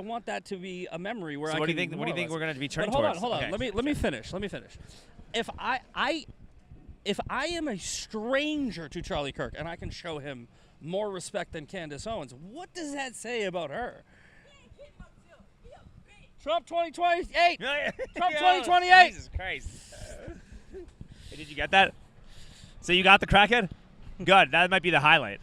want that to be a memory where So I what do can you think? What do you think we're going to be turning hold towards? on. Okay. Let me finish. If I am a stranger to Charlie Kirk and I can show him more respect than Candace Owens, what does that say about her? Trump 2028. Trump 2028. Jesus Christ. Hey, did you get that? So you got the crackhead? Good. That might be the highlight.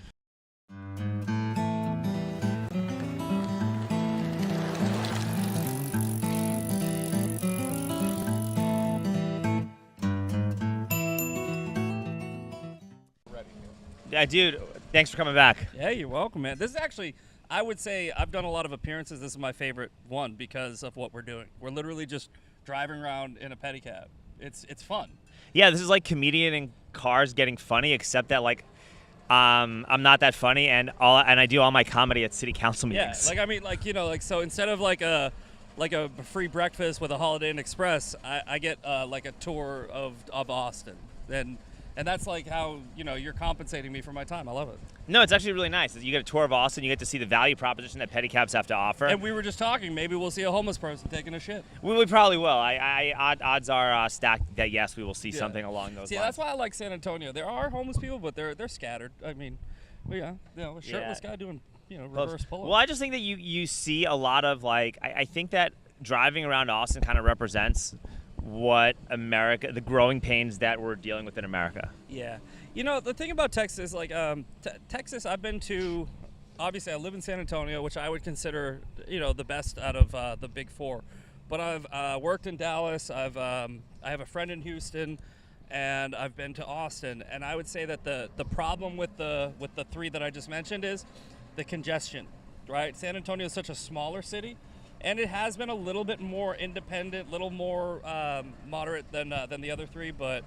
Dude, thanks for coming back. Yeah, you're welcome, man. This is actually, I would say, I've done a lot of appearances. This is my favorite one because of what we're doing. We're literally just driving around in a pedicab. It's fun. Yeah, this is like comedian in cars getting funny, except that like I'm not that funny, and I do all my comedy at city council meetings. Yeah, so instead of like a free breakfast with a Holiday Inn Express, I get like a tour of Austin, and that's like how you're compensating me for my time. I love it. No, it's actually really nice. You get a tour of Austin. You get to see the value proposition that pedicabs have to offer. And we were just talking. Maybe we'll see a homeless person taking a shit. We probably will. Odds are stacked that yes, we will see something along those lines. Yeah, that's why I like San Antonio. There are homeless people, but they're scattered. I mean, a shirtless guy doing reverse pull-ups. Well, I just think that you see a lot of like I think that driving around Austin kind of represents what America, the growing pains that we're dealing with in America. Yeah. The thing about Texas, like Texas, I've been to, obviously I live in San Antonio, which I would consider, the best out of the big four. But I've worked in Dallas, I have a friend in Houston, and I've been to Austin. And I would say that the problem with the three that I just mentioned is the congestion, right? San Antonio is such a smaller city. And it has been a little bit more independent, a little more moderate than the other three, but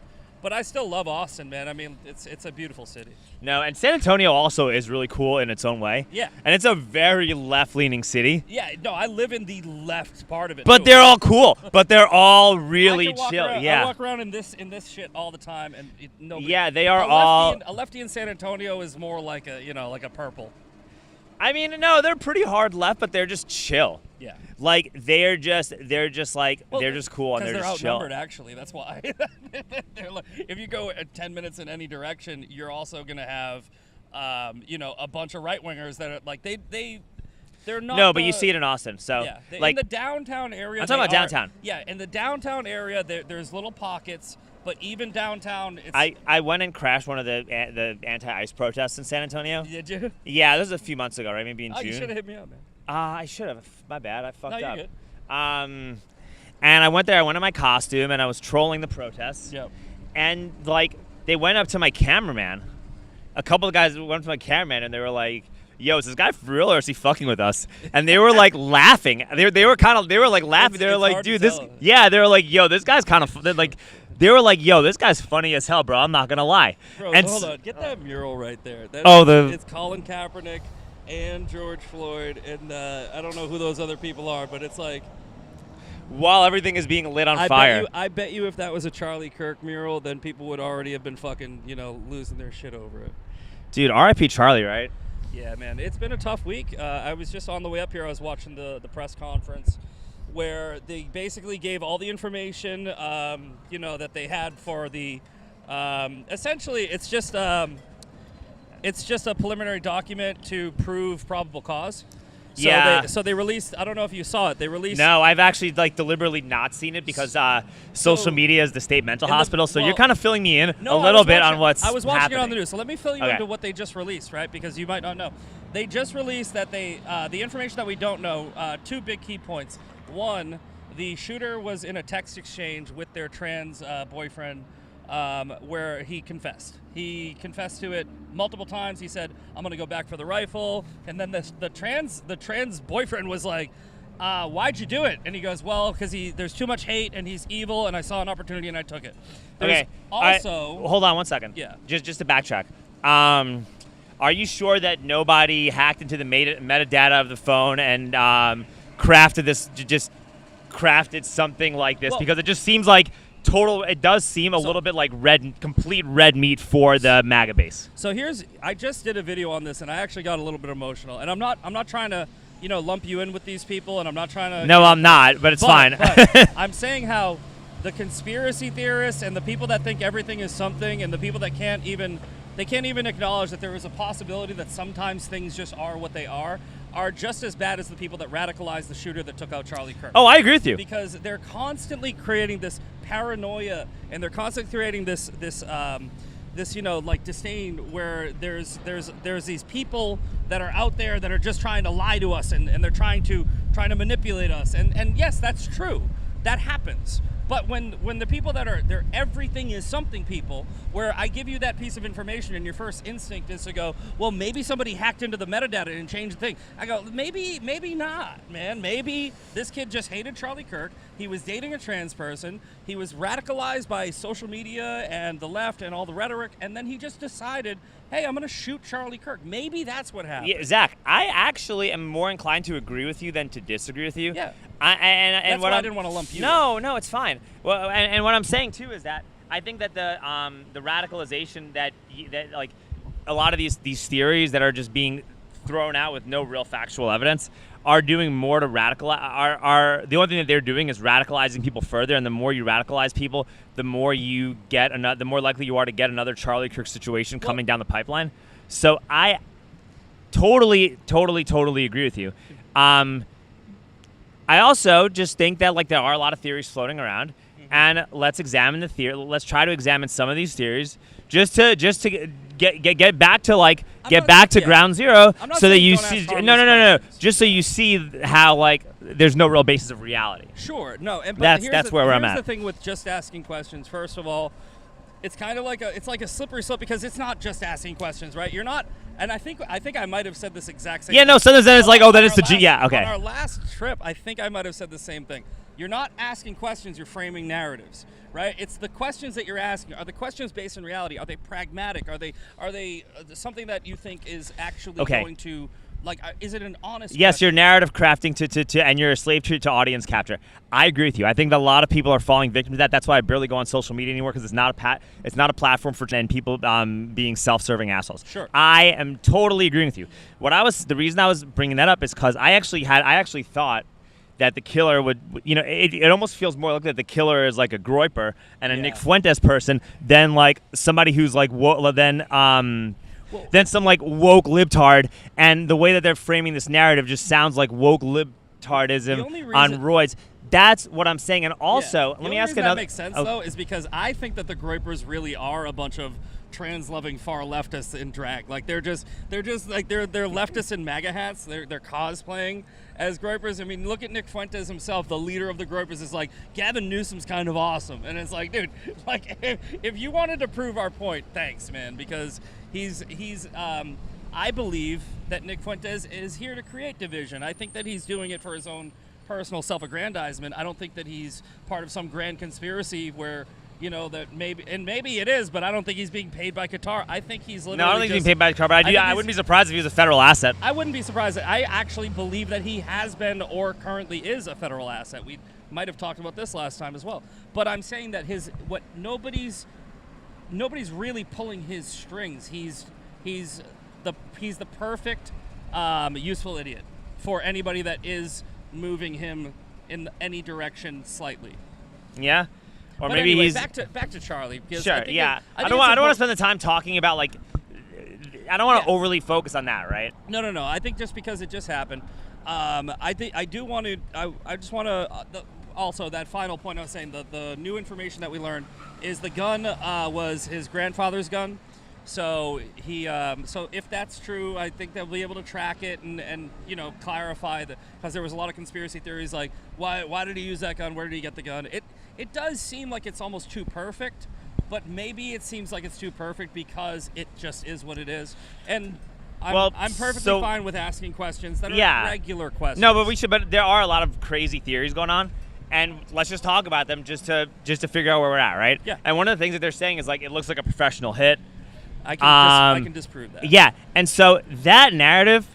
I still love Austin, man. I mean, it's a beautiful city. No, and San Antonio also is really cool in its own way. Yeah. And it's a very left-leaning city. Yeah, no, I live in the left part of it. But they're all cool. But they're all really chill. I walk around in this shit all the time, and nobody. Yeah, they are all. A lefty in San Antonio is more like a purple. I mean, no, they're pretty hard left, but they're just chill. Yeah. Like they're just cool and they're just chill. Because they're outnumbered, actually. That's why. If you go 10 minutes in any direction, you're also gonna have, a bunch of right wingers that are like they're not. No, but you see it in Austin. So yeah, like in the downtown area. I'm talking about downtown. Yeah, in the downtown area, there's little pockets. But even downtown, it's... I went and crashed one of the anti-ICE protests in San Antonio. Did you? Yeah, this was a few months ago, right? Maybe in June. You should have hit me up, man. I should have. My bad. I fucked up. No, you're good. And I went there. I went in my costume, and I was trolling the protests. Yep. And, like, they went up to my cameraman. A couple of guys went up to my cameraman, and they were like, yo, is this guy for real, or is he fucking with us? And they were, like, laughing. They were like, laughing. They were like, dude, this... Tell. Yeah, they were like, yo, this guy's kind of... Like... They were like, yo, this guy's funny as hell, bro. I'm not going to lie. Bro, and hold on. Get that mural right there. It's Colin Kaepernick and George Floyd, and I don't know who those other people are, but it's like... While everything is being lit on fire. I bet you if that was a Charlie Kirk mural, then people would already have been fucking, losing their shit over it. Dude, R.I.P. Charlie, right? Yeah, man. It's been a tough week. I was just on the way up here. I was watching the press conference, where they basically gave all the information, that they had for the, essentially it's just a preliminary document to prove probable cause. So yeah. So they released, I don't know if you saw it, they released. No, I've actually deliberately not seen it because social media is the state mental hospital, so you're kind of filling me in a little bit on what's happening. I was watching it on the news, so let me fill you into what they just released, right? Because you might not know. They just released that the information that we don't know, two big key points. One, the shooter was in a text exchange with their trans boyfriend where he confessed. He confessed to it multiple times. He said, I'm going to go back for the rifle. And then the trans boyfriend was like, why'd you do it? And he goes, well, because there's too much hate and he's evil and I saw an opportunity and I took it. There's also... hold on one second. Yeah. Just to backtrack. Are you sure that nobody hacked into the metadata of the phone and crafted something like this? Because it just seems like it does seem a little bit like complete red meat for the MAGA base. So I just did a video on this and I actually got a little bit emotional. And I'm not trying to lump you in with these people, and I'm not trying to. No, I'm not, but it's fine. But I'm saying how the conspiracy theorists and the people that think everything is something, and the people that can't even acknowledge that there is a possibility that sometimes things just are what they are just as bad as the people that radicalized the shooter that took out Charlie Kirk. Oh, I agree with you. Because they're constantly creating this paranoia, and they're constantly creating this like disdain, where there's these people that are out there that are just trying to lie to us, and they're trying to manipulate us, and yes, that's true, that happens. But when the people that are there, everything is something people, where I give you that piece of information and your first instinct is to go, well, maybe somebody hacked into the metadata and changed the thing. I go, maybe not, man. Maybe this kid just hated Charlie Kirk. He was dating a trans person. He was radicalized by social media and the left and all the rhetoric, and then he just decided, hey, I'm going to shoot Charlie Kirk. Maybe that's what happened. Yeah, Zach, I actually am more inclined to agree with you than to disagree with you. Yeah. That's why I didn't want to lump you. No, it's fine. Well, and what I'm saying too is that I think that the radicalization that like a lot of these theories that are just being thrown out with no real factual evidence are doing more to radicalize. Are the only thing that they're doing is radicalizing people further, and the more you radicalize people, the more you get the more likely you are to get another Charlie Kirk situation coming down the pipeline. So I totally agree with you. I also just think that like there are a lot of theories floating around, and let's examine the theory. Let's try to examine some of these theories just to get back to ground zero, so that you see no, just so you see how like there's no real basis of reality. Sure, no, and that's where I'm at. Here's the thing with just asking questions. First of all, it's kind of like a slippery slope, because it's not just asking questions, right? You're not. And I think I might have said this exact same thing. Yeah, no, sometimes it's like, oh, that is the G. Yeah, okay. On our last trip, I think I might have said the same thing. You're not asking questions, you're framing narratives, right? It's the questions that you're asking. Are the questions based in reality? Are they pragmatic? Are they something that you think is actually going to, like, is it an honest Yes, question? you're narrative crafting to and you're a slave to audience capture. I agree with you. I think that a lot of people are falling victim to that. That's why I barely go on social media anymore, because it's not a platform for people being self-serving assholes. Sure. I am totally agreeing with you. The reason I was bringing that up is because I actually thought that the killer would, it almost feels more like that the killer is like a Groiper and a Nick Fuentes person than like somebody who's like then some like woke libtard, and the way that they're framing this narrative just sounds like woke libtardism on roids. That's what I'm saying. And also, let me ask another. That makes sense though, is because I think that the Groipers really are a bunch of trans-loving far leftists in drag. Like they're just like they're leftists in MAGA hats. They're cosplaying as Groipers. I mean, look at Nick Fuentes himself, the leader of the Groipers, is like, Gavin Newsom's kind of awesome, and it's like, dude, like if you wanted to prove our point, thanks, man, because he's I believe that Nick Fuentes is here to create division. I think that he's doing it for his own personal self-aggrandizement. I don't think that he's part of some grand conspiracy where, that maybe it is, but I don't think he's being paid by Qatar. I think he's literally I don't think he's being paid by Qatar, but I wouldn't be surprised if he was a federal asset. I wouldn't be surprised. I actually believe that he has been or currently is a federal asset. We might have talked about this last time as well. But I'm saying that nobody's really pulling his strings. He's the perfect useful idiot for anybody that is moving him in any direction slightly. Yeah. Or but maybe anyway, he's back to Charlie. Sure. Yeah. I don't want to spend the time talking about like. I don't want to overly focus on that, right? No. I think just because it just happened, I just want to. Also, that final point I was saying, the new information that we learned is the gun was his grandfather's gun. So so if that's true, I think they'll be able to track it and clarify that, because there was a lot of conspiracy theories like why did he use that gun? Where did he get the gun? It does seem like it's almost too perfect, but maybe it seems like it's too perfect because it just is what it is. And I'm perfectly fine with asking questions that are regular questions. No, but there are a lot of crazy theories going on. And let's just talk about them just to figure out where we're at, right? Yeah. And one of the things that they're saying is like it looks like a professional hit. I can disprove that. Yeah, and so that narrative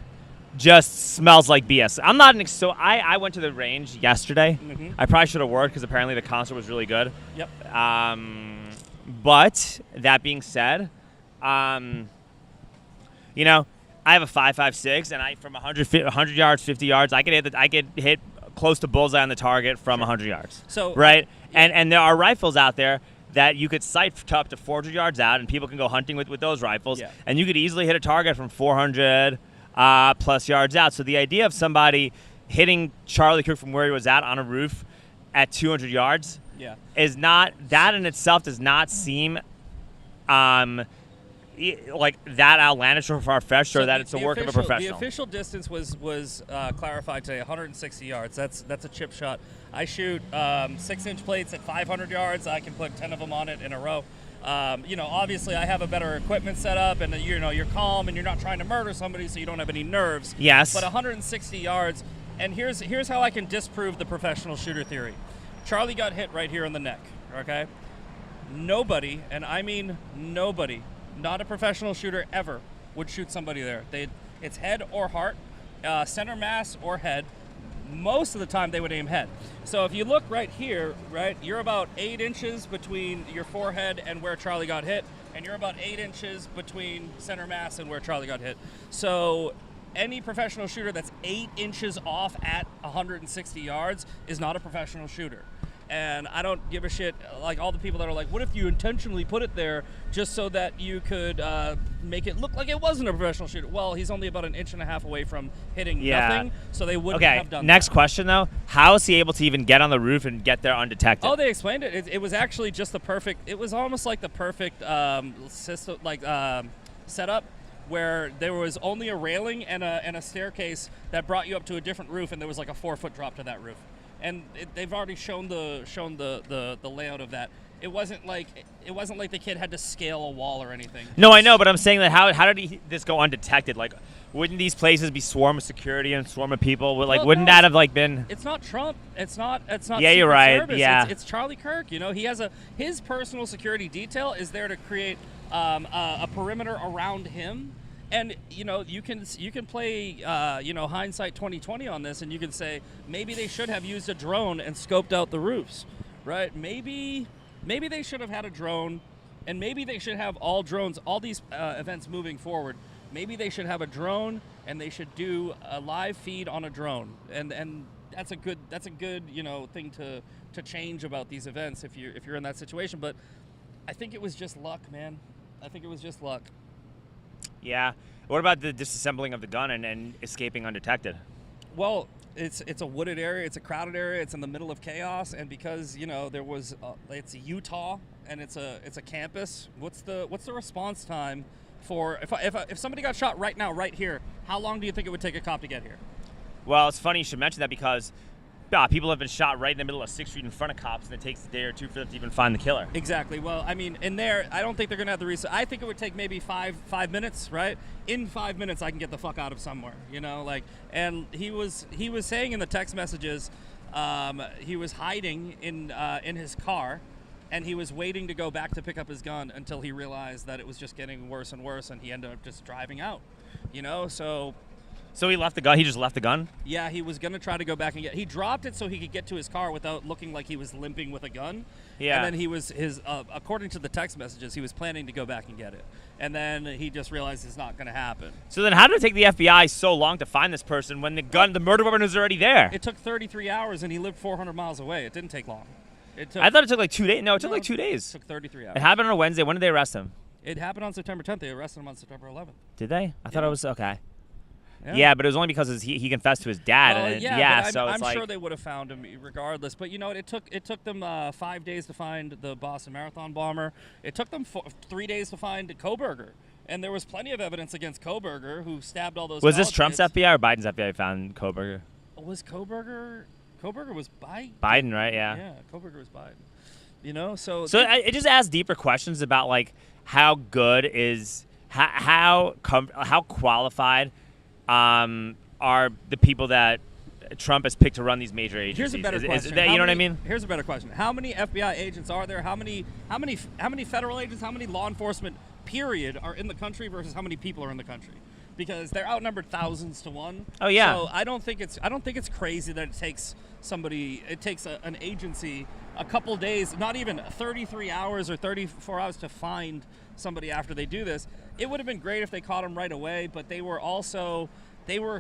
just smells like BS. I'm not I went to the range yesterday. Mm-hmm. I probably should have worked because apparently the concert was really good. Yep. But that being said, I have a 5.56, and I from 100 yards, 50 yards, I could hit close to bullseye on the target from 100 yards. So right, and there are rifles out there that you could sight to up to 400 yards out, and people can go hunting with those rifles, and you could easily hit a target from 400 plus yards out. So the idea of somebody hitting Charlie Kirk from where he was at on a roof at 200 yards is not, that in itself does not seem like that outlandish or far-fetched, or that it's the work of a professional. The official distance was clarified today, 160 yards. That's a chip shot. I shoot 6-inch plates at 500 yards. I can put 10 of them on it in a row. Obviously I have a better equipment set up, and you're calm and you're not trying to murder somebody, so you don't have any nerves. Yes. But 160 yards, and here's how I can disprove the professional shooter theory. Charlie got hit right here in the neck. Okay. Nobody, and I mean nobody, not a professional shooter ever, would shoot somebody there. It's head or heart, center mass or head. Most of the time they would aim head. So if you look right here, right, you're about 8 inches between your forehead and where Charlie got hit, and you're about 8 inches between center mass and where Charlie got hit. So any professional shooter that's 8 inches off at 160 yards is not a professional shooter. And I don't give a shit, like all the people that are like, what if you intentionally put it there just so that you could make it look like it wasn't a professional shooter? Well, he's only about 1.5 inches away from hitting nothing, so they wouldn't have done next that. question, though. How is he able to even get on the roof and get there undetected? Oh, they explained it. It was actually just the perfect, it was almost like the perfect system, setup, where there was only a railing and a staircase that brought you up to a different roof, and there was like a 4-foot drop to that roof. And they've already shown the layout of that. It wasn't like the kid had to scale a wall or anything. No, I know, but I'm saying that how did this go undetected? Like, wouldn't these places be swarm of security and swarm of people? Wouldn't that have like been? It's not Trump. It's not. Yeah, you're right. Service. Yeah, it's Charlie Kirk. He has his personal security detail is there to create a perimeter around him. And you can play hindsight 2020 on this, and you can say maybe they should have used a drone and scoped out the roofs, right? Maybe they should have had a drone, and maybe they should have all drones. All these events moving forward, maybe they should have a drone, and they should do a live feed on a drone, and that's a good thing to change about these events if you're in that situation. But I think it was just luck, man. I think it was just luck. Yeah. What about the disassembling of the gun and escaping undetected? Well, it's a wooded area. It's a crowded area. It's in the middle of chaos. And because there was it's Utah and it's a campus. What's the response time for if somebody got shot right now, right here? How long do you think it would take a cop to get here? Well, it's funny you should mention that because people have been shot right in the middle of 6th Street in front of cops, and it takes a day or two for them to even find the killer. Exactly. Well, I mean, in there, I don't think they're going to have the research. I think it would take maybe five minutes, right? In 5 minutes, I can get the fuck out of somewhere, And he was saying in the text messages, he was hiding in his car, and he was waiting to go back to pick up his gun until he realized that it was just getting worse and worse, and he ended up just driving out, So he left the gun. He just left the gun. Yeah, he was gonna try to go back and he dropped it so he could get to his car without looking like he was limping with a gun. Yeah. And then according to the text messages, he was planning to go back and get it. And then he just realized it's not gonna happen. So then, how did it take the FBI so long to find this person when the murder weapon was already there? It took 33 hours, and he lived 400 miles away. It didn't take long. I thought it took like 2 days. No, it took like 2 days. It took 33 hours. It happened on a Wednesday. When did they arrest him? It happened on September 10th. They arrested him on September 11th. Did they? I thought it was okay. Yeah, but it was only because he confessed to his dad. So I'm sure they would have found him regardless. But it took them 5 days to find the Boston Marathon bomber. It took them 3 days to find Kohberger, and there was plenty of evidence against Kohberger, who stabbed all those. Was this Trump's FBI or Biden's FBI found Kohberger? Was Kohberger? Kohberger was Biden. Biden, right? Yeah. Yeah, Kohberger was Biden. So it just asks deeper questions about like how good is how qualified. Are the people that Trump has picked to run these major agencies? Here's a better question. You know what I mean? Here's a better question. How many FBI agents are there? How many federal agents? How many law enforcement period are in the country versus how many people are in the country? because they're outnumbered thousands to one. Oh yeah. So I don't think it's crazy that it takes an agency a couple days, not even 33 hours or 34 hours to find somebody after they do this. It would have been great if they caught him right away, but they were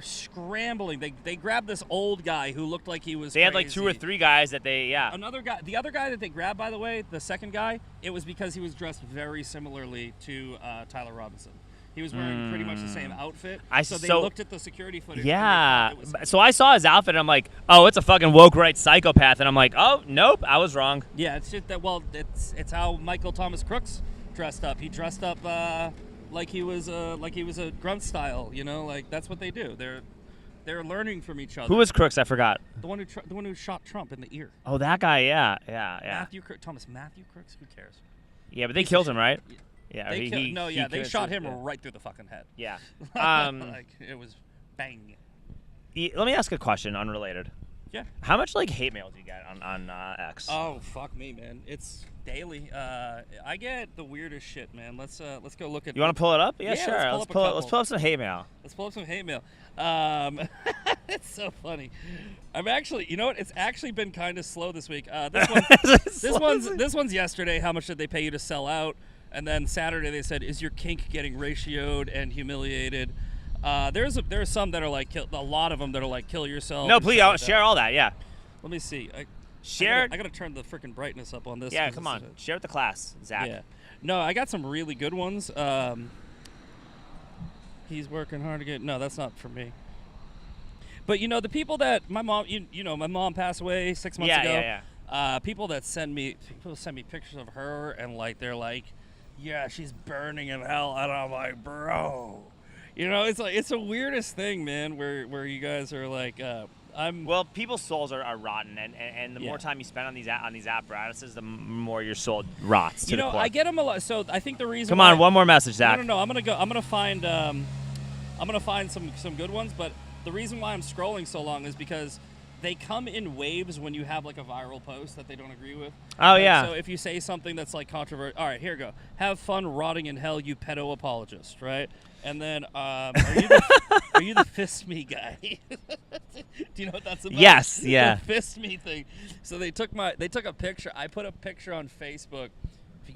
scrambling. They grabbed this old guy who looked like he was They had like 2 or 3 guys that they Another guy, the other guy that they grabbed, by the way, the second guy, it was because he was dressed very similarly to Tyler Robinson. He was wearing pretty much the same outfit. So they looked at the security footage. Yeah. So I saw his outfit and I'm like, oh, it's a fucking woke right psychopath. And I'm like, oh, nope, I was wrong. Yeah, it's just that. Well, it's how Michael Thomas Crooks dressed up. He dressed up like he was a grunt style. You know, like that's what they do. They're learning from each other. Who was Crooks? I forgot. The one who shot Trump in the ear. Oh, that guy. Yeah. Matthew Crooks. Who cares? Yeah, but they killed him, right? Yeah. They shot him right through the fucking head. Yeah. Like it was bang. Let me ask a question, unrelated. Yeah. How much like hate mail do you get on X? Oh fuck me, man! It's daily. I get the weirdest shit, man. Let's go look at. You want to pull it up? Yeah, sure. Let's pull up some hate mail. Let's pull up some hate mail. It's so funny. I'm actually, you know what? It's actually been kind of slow this week. This one's yesterday. How much did they pay you to sell out? And then Saturday they said, is your kink getting ratioed and humiliated? There's some that are like, a lot of them that are like, kill yourself. No, please, share all that. Yeah. Let me see. I gotta turn the freaking brightness up on this. Yeah, come on. Share with the class, Zach. Yeah. No, I got some really good ones. He's working hard to get. No, that's not for me. But you know, the people that my mom, my mom passed away 6 months ago. Yeah. People send me pictures of her and like they're like, yeah, she's burning in hell, and I'm like, bro, you know, it's like it's the weirdest thing, man. Where you guys are like, Well, people's souls are rotten, and the more time you spend on these apparatuses, the more your soul rots. To the core. I get them a lot. So I think the reason. Come on, one more message, Zach. No. I'm gonna find some good ones, but the reason why I'm scrolling so long is because they come in waves when you have like a viral post that they don't agree with. Oh, yeah. So if you say something that's like controversial, all right, here you go. Have fun rotting in hell, you pedo apologist, right? And then, are you the fist me guy? Do you know what that's about? Yes, yeah. The fist me thing. So they took a picture. I put a picture on Facebook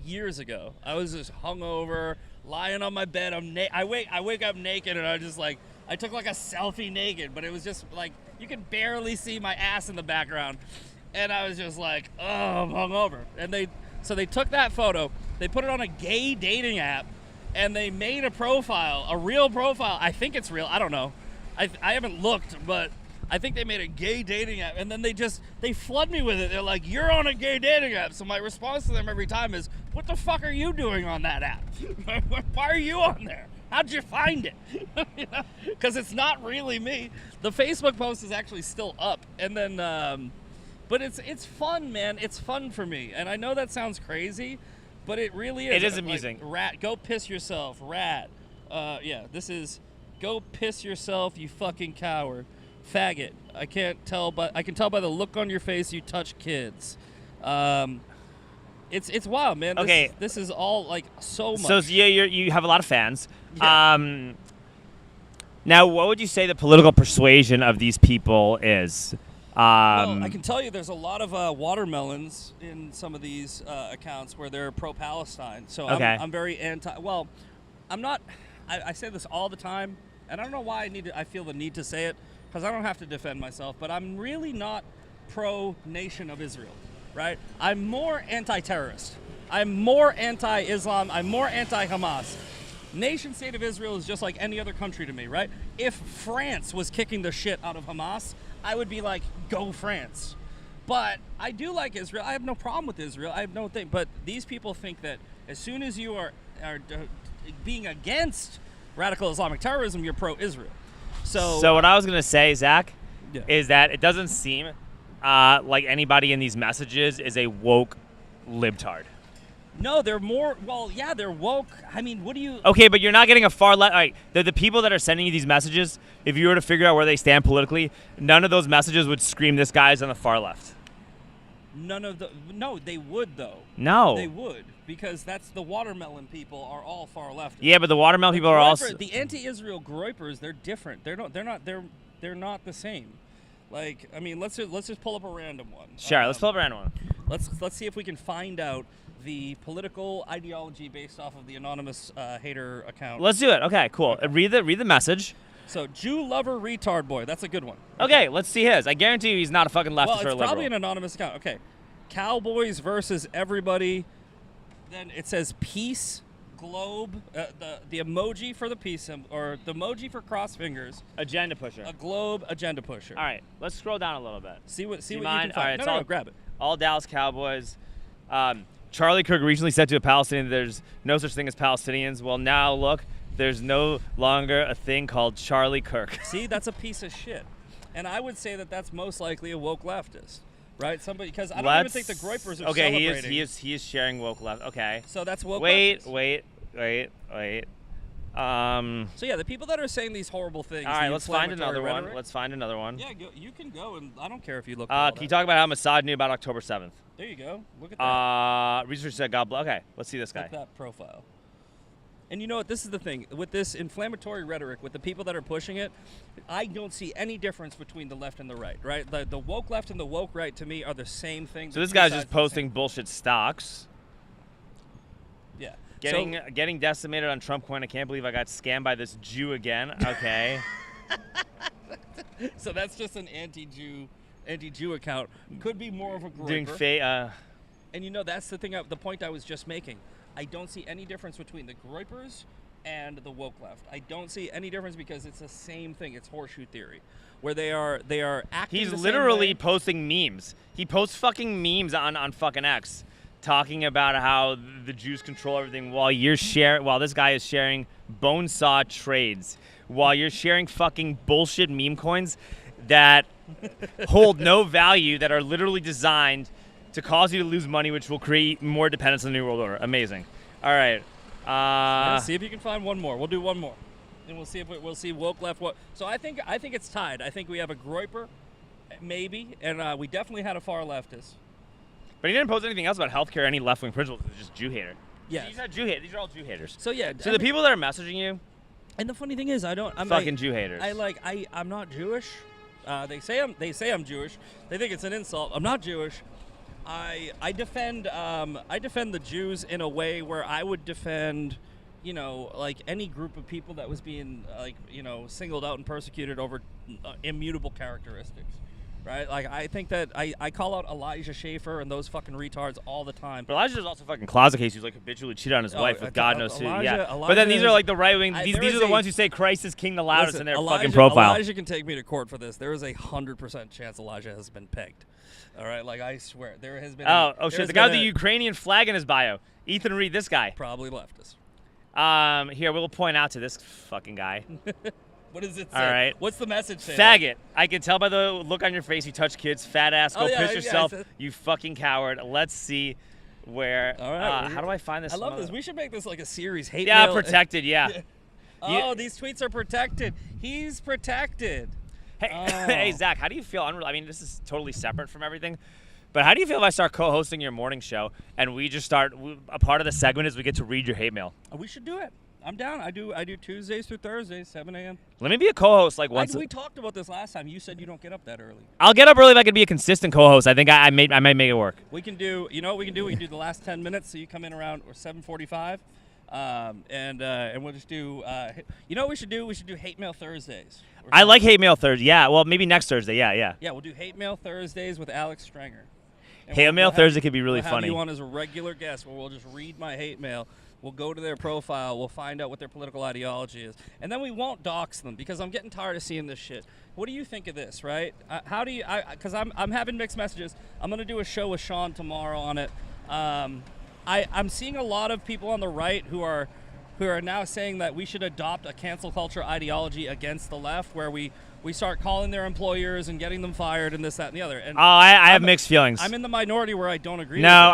years ago. I was just hungover, lying on my bed. I wake up naked, and I took like a selfie naked, but it was just like you could barely see my ass in the background, and I was just like, oh, I'm hungover. And they took that photo, they put it on a gay dating app, and they made a real profile. I think it's real. I don't know. I haven't looked, but I think they made a gay dating app, and then they flood me with it. They're like, you're on a gay dating app. So my response to them every time is, what the fuck are you doing on that app? Why are you on there? How'd you find it? Because it's not really me. The Facebook post is actually still up, and then, but it's fun, man. It's fun for me, and I know that sounds crazy, but it really is. It is amusing. Like, rat, go piss yourself, rat. This is go piss yourself, you fucking coward, faggot. I can tell by the look on your face you touch kids. It's wild, man. Okay. This is all like so much. So yeah, you have a lot of fans. Yeah. Now, what would you say the political persuasion of these people is? Well, I can tell you there's a lot of watermelons in some of these accounts where they're pro-Palestine. So okay. I'm very anti. Well, I'm not. I say this all the time, and I don't know why I feel the need to say it, because I don't have to defend myself. But I'm really not pro-nation of Israel, right? I'm more anti-terrorist. I'm more anti-Islam. I'm more anti-Hamas. Nation state of Israel is just like any other country to me, right? If France was kicking the shit out of Hamas, I would be like, go France. But I do like Israel. I have no problem with Israel. I have no thing. But these people think that as soon as you are being against radical Islamic terrorism, you're pro-Israel. So what I was going to say, Zach, Yeah. is that it doesn't seem like anybody in these messages is a woke libtard. No, they're more, well, yeah, they're woke. I mean, what do you... Okay, but you're not getting a far left. Right, the people that are sending you these messages, if you were to figure out where they stand politically, none of those messages would scream this guy's on the far left. No, they would though. No. They would, because that's the watermelon people are all far left. Yeah, but the watermelon people are also the anti-Israel groypers. They're different. They're not the same. Like, I mean, let's just pull up a random one. Sure, let's pull up a random one. Let's see if we can find out the political ideology based off of the anonymous hater account. Let's do it. Okay, cool. Okay. Read the message. So, Jew lover retard boy. That's a good one. Okay, let's see his. I guarantee you he's not a fucking leftist Well, or a it's liberal. probably an anonymous account. Okay. Cowboys versus everybody. Then it says peace, globe, the emoji for the peace symbol, or the emoji for cross fingers, Agenda pusher. a globe, agenda pusher. All right, let's scroll down a little bit. See what you you mind? can find. All right, no, it's no, all- no, grab it. All Dallas Cowboys. Charlie Kirk recently said to a Palestinian there's no such thing as Palestinians. Well, now look, there's no longer a thing called Charlie Kirk. See, that's a piece of shit. And I would say that that's most likely a woke leftist, right? Somebody, because I don't even think the groypers are okay, celebrating. he is sharing woke left. Okay. So that's woke Wait. leftist. So yeah, the people that are saying these horrible things. All right, the let's find inflammatory another one. rhetoric- Let's find another one. Yeah, you can go, and I don't care if you look. Can you talk about how Mossad knew about October 7th? There you go. Look at that. Research said God bless. Okay, let's see this guy. Look at that profile. And you know what? This is the thing with this inflammatory rhetoric, with the people that are pushing it. I don't see any difference between the left and the right. Right? The woke left and the woke right to me are the same thing. So this guy's just posting bullshit stocks. Yeah. Getting decimated on Trump coin. I can't believe I got scammed by this Jew again. Okay. So that's just an anti-Jew account. Could be more of a Doing groyper. And you know, that's the thing. The point I was just making. I don't see any difference between the groypers and the woke left. I don't see any difference because it's the same thing. It's horseshoe theory, where they are acting. He's the same literally way. posting memes. He posts fucking memes on fucking X, talking about how the Jews control everything while this guy is sharing bone saw trades, while you're sharing fucking bullshit meme coins that hold no value, that are literally designed to cause you to lose money, which will create more dependence on the New World Order. Amazing. All right. Yeah, see if you can find one more. We'll do one more, and we'll see if we'll see woke left. So I think it's tied. I think we have a groyper, maybe, and we definitely had a far leftist. But he didn't post anything else about healthcare, any left-wing principles. It's just Jew hater. Yeah. These are all Jew haters. So yeah. So the people that are messaging you, and the funny thing is, I'm fucking Jew haters. I'm not Jewish. They say I'm Jewish. They think it's an insult. I'm not Jewish. I defend the Jews in a way where I would defend, like any group of people that was being singled out and persecuted over immutable characteristics, right? Like I think that I call out Elijah Schaefer and those fucking retards all the time. But Elijah's also fucking closet case. He's like habitually cheated on his wife with God knows who. Yeah. But then these are like the right wing. These are the ones who say Christ is king the loudest in their fucking profile. Elijah can take me to court for this. There is 100% chance Elijah has been pegged. All right, like I swear, there has been. Oh shit! The guy with the Ukrainian flag in his bio, Ethan Reed. This guy. Probably leftist. Here we'll point out to this fucking guy. What does it say? All right. What's the message say? Faggot. I can tell by the look on your face you touch kids. Fat ass. Go piss yourself. You fucking coward. Let's see where. All right. How do I find this? I love this. We should make this like a series. Hate Yeah, mail. protected. Yeah. Oh, these tweets are protected. He's protected. Hey, hey, Zach, how do you feel? I mean, this is totally separate from everything, but how do you feel if I start co-hosting your morning show and we just start? A part of the segment is we get to read your hate mail. We should do it. I'm down. I do Tuesdays through Thursdays, 7 a.m. Let me be a co-host like once. We talked about this last time. You said you don't get up that early. I'll get up early if I can be a consistent co-host. I think I might make it work. We can do. You know what we can do? We can do the last 10 minutes. So you come in around 7:45, and we'll just do. You know what we should do? We should do hate mail Thursdays. I like hate mail Thursday. Yeah, well, maybe next Thursday. Yeah. Yeah, we'll do hate mail Thursdays with Alex Strenger. Hate mail Thursday could be really funny. funny. We'll have you on as a regular guest where we'll just read my hate mail. We'll go to their profile. We'll find out what their political ideology is. And then we won't dox them because I'm getting tired of seeing this shit. What do you think of this, right? How do you – because I'm having mixed messages. I'm going to do a show with Sean tomorrow on it. I'm seeing a lot of people on the right who are now saying that we should adopt a cancel culture ideology against the left where we start calling their employers and getting them fired and this, that, and the other. And I have mixed feelings. I'm in the minority where I don't agree. No,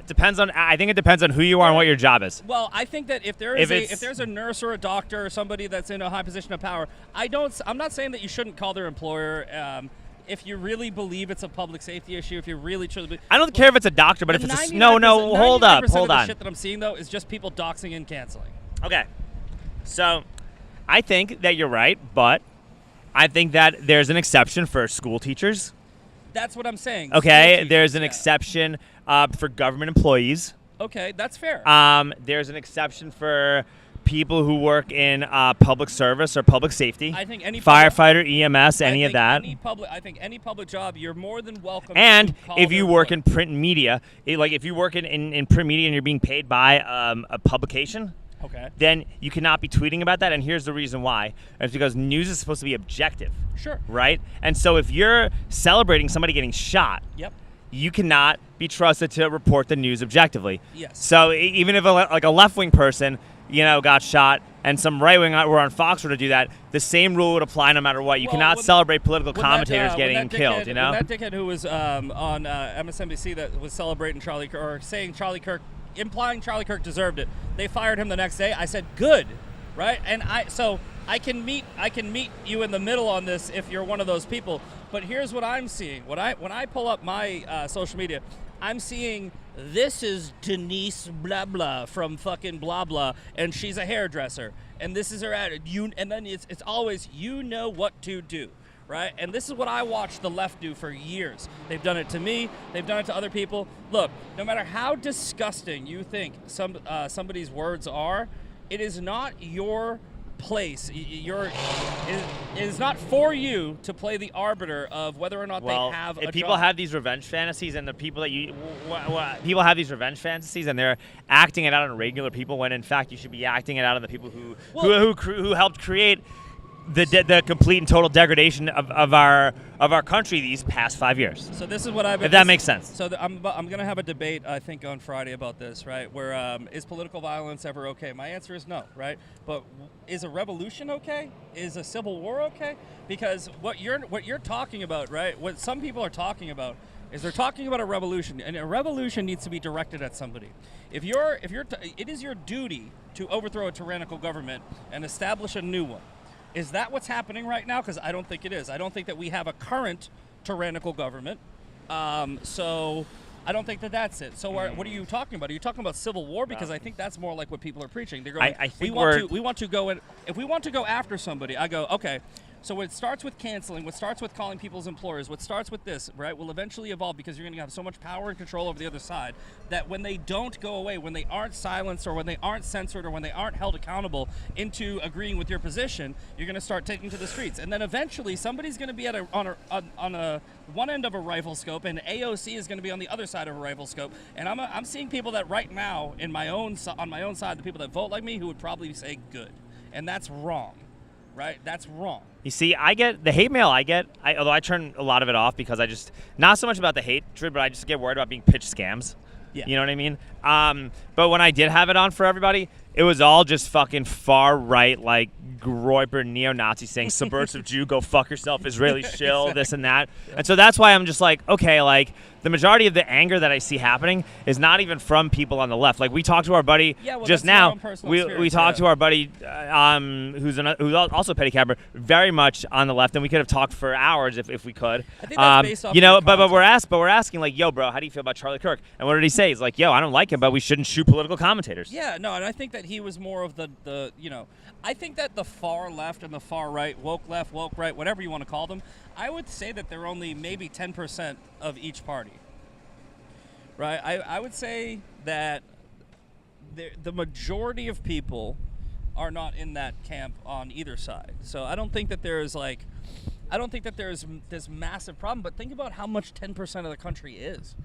depends on. I think it depends on who you are and what your job is. Well, I think that if there's a nurse or a doctor or somebody that's in a high position of power, I'm not saying that you shouldn't call their employer. if you really believe it's a public safety issue, if you really truly believe, I don't care if it's a doctor, but if it's a no, 99% hold up, of hold the on. shit that I'm seeing though is just people doxing and canceling. Okay, so I think that you're right, but I think that there's an exception for school teachers. That's what I'm saying. Okay, Teachers, there's an exception for government employees. Okay, that's fair. There's an exception for people who work in public service or public safety. I think any firefighter, EMS, any of that. I think any public job, you're more than welcome. And to call if you their work employer. in print media, like if you work in print media and you're being paid by a publication, okay, then you cannot be tweeting about that. And here's the reason why. It's because news is supposed to be objective. Sure. Right? And so if you're celebrating somebody getting shot, yep, you cannot be trusted to report the news objectively. Yes. So even if a left-wing person, got shot and some right-wing were on Fox were to do that, the same rule would apply no matter what. You cannot celebrate political commentators getting killed, When that dickhead who was on MSNBC that was celebrating Charlie Kirk, or saying Charlie Kirk, implying Charlie Kirk deserved it, they fired him the next day. I said, good, right? And I can meet you in the middle on this if you're one of those people. But here's what I'm seeing. When I pull up my social media, I'm seeing this is Denise blah blah from fucking blah blah, and she's a hairdresser, and this is her attitude. And then it's always you know what to do, right? And this is what I watched the left do for years. They've done it to me. They've done it to other people. Look, no matter how disgusting you think somebody's words are, it is not your place. It is not for you to play the arbiter of whether or not they have a if people job. have these revenge fantasies, and the people that people have these revenge fantasies, and they're acting it out on regular people, when in fact you should be acting it out on the people who helped create the complete and total degradation of our country these past 5 years. So this is what I've been. If that makes sense. So I'm going to have a debate, I think, on Friday about this, right? Where is political violence ever okay? My answer is no, right? But is a revolution okay? Is a civil war okay? Because what you're talking about, right? What some people are talking about is they're talking about a revolution, and a revolution needs to be directed at somebody. It is your duty to overthrow a tyrannical government and establish a new one. Is that what's happening right now? Because I don't think it is. I don't think that we have a current tyrannical government. So I don't think that that's it. So what are you talking about? Are you talking about civil war? Because I think that's more like what people are preaching. They're going, we want to go in. If we want to go after somebody, I go, okay. So what starts with canceling, what starts with calling people's employers, what starts with this, right, will eventually evolve because you're going to have so much power and control over the other side that when they don't go away, when they aren't silenced or when they aren't censored or when they aren't held accountable into agreeing with your position, you're going to start taking to the streets. And then eventually somebody's going to be on a one end of a rifle scope, and AOC is going to be on the other side of a rifle scope. And I'm seeing people that right now on my own side, the people that vote like me, who would probably say good. And that's wrong. Right? That's wrong. You see, I get the hate mail although I turn a lot of it off because I just, not so much about the hatred, but I just get worried about being pitched scams. Yeah. You know what I mean? But when I did have it on for everybody, it was all just fucking far right, like Groyper neo-Nazi saying subversive Jew, go fuck yourself, Israeli shill, exactly. This and that. Yeah. And so that's why I'm just like, okay, like the majority of the anger that I see happening is not even from people on the left. Like we talked to our buddy just now. We talked to our buddy who's also a pedicabber, very much on the left, and we could have talked for hours if we could. I think that's based off but we're asking like, yo, bro, how do you feel about Charlie Kirk? And what did he say? He's like, yo, I don't like him, but we shouldn't shoot political commentators. Yeah, no, and I think that he was more of the I think that the far left and the far right, woke left, woke right, whatever you want to call them, I would say that they're only maybe 10% of each party. Right? I would say that the majority of people are not in that camp on either side. So I don't think that there's this massive problem, but think about how much 10% of the country is.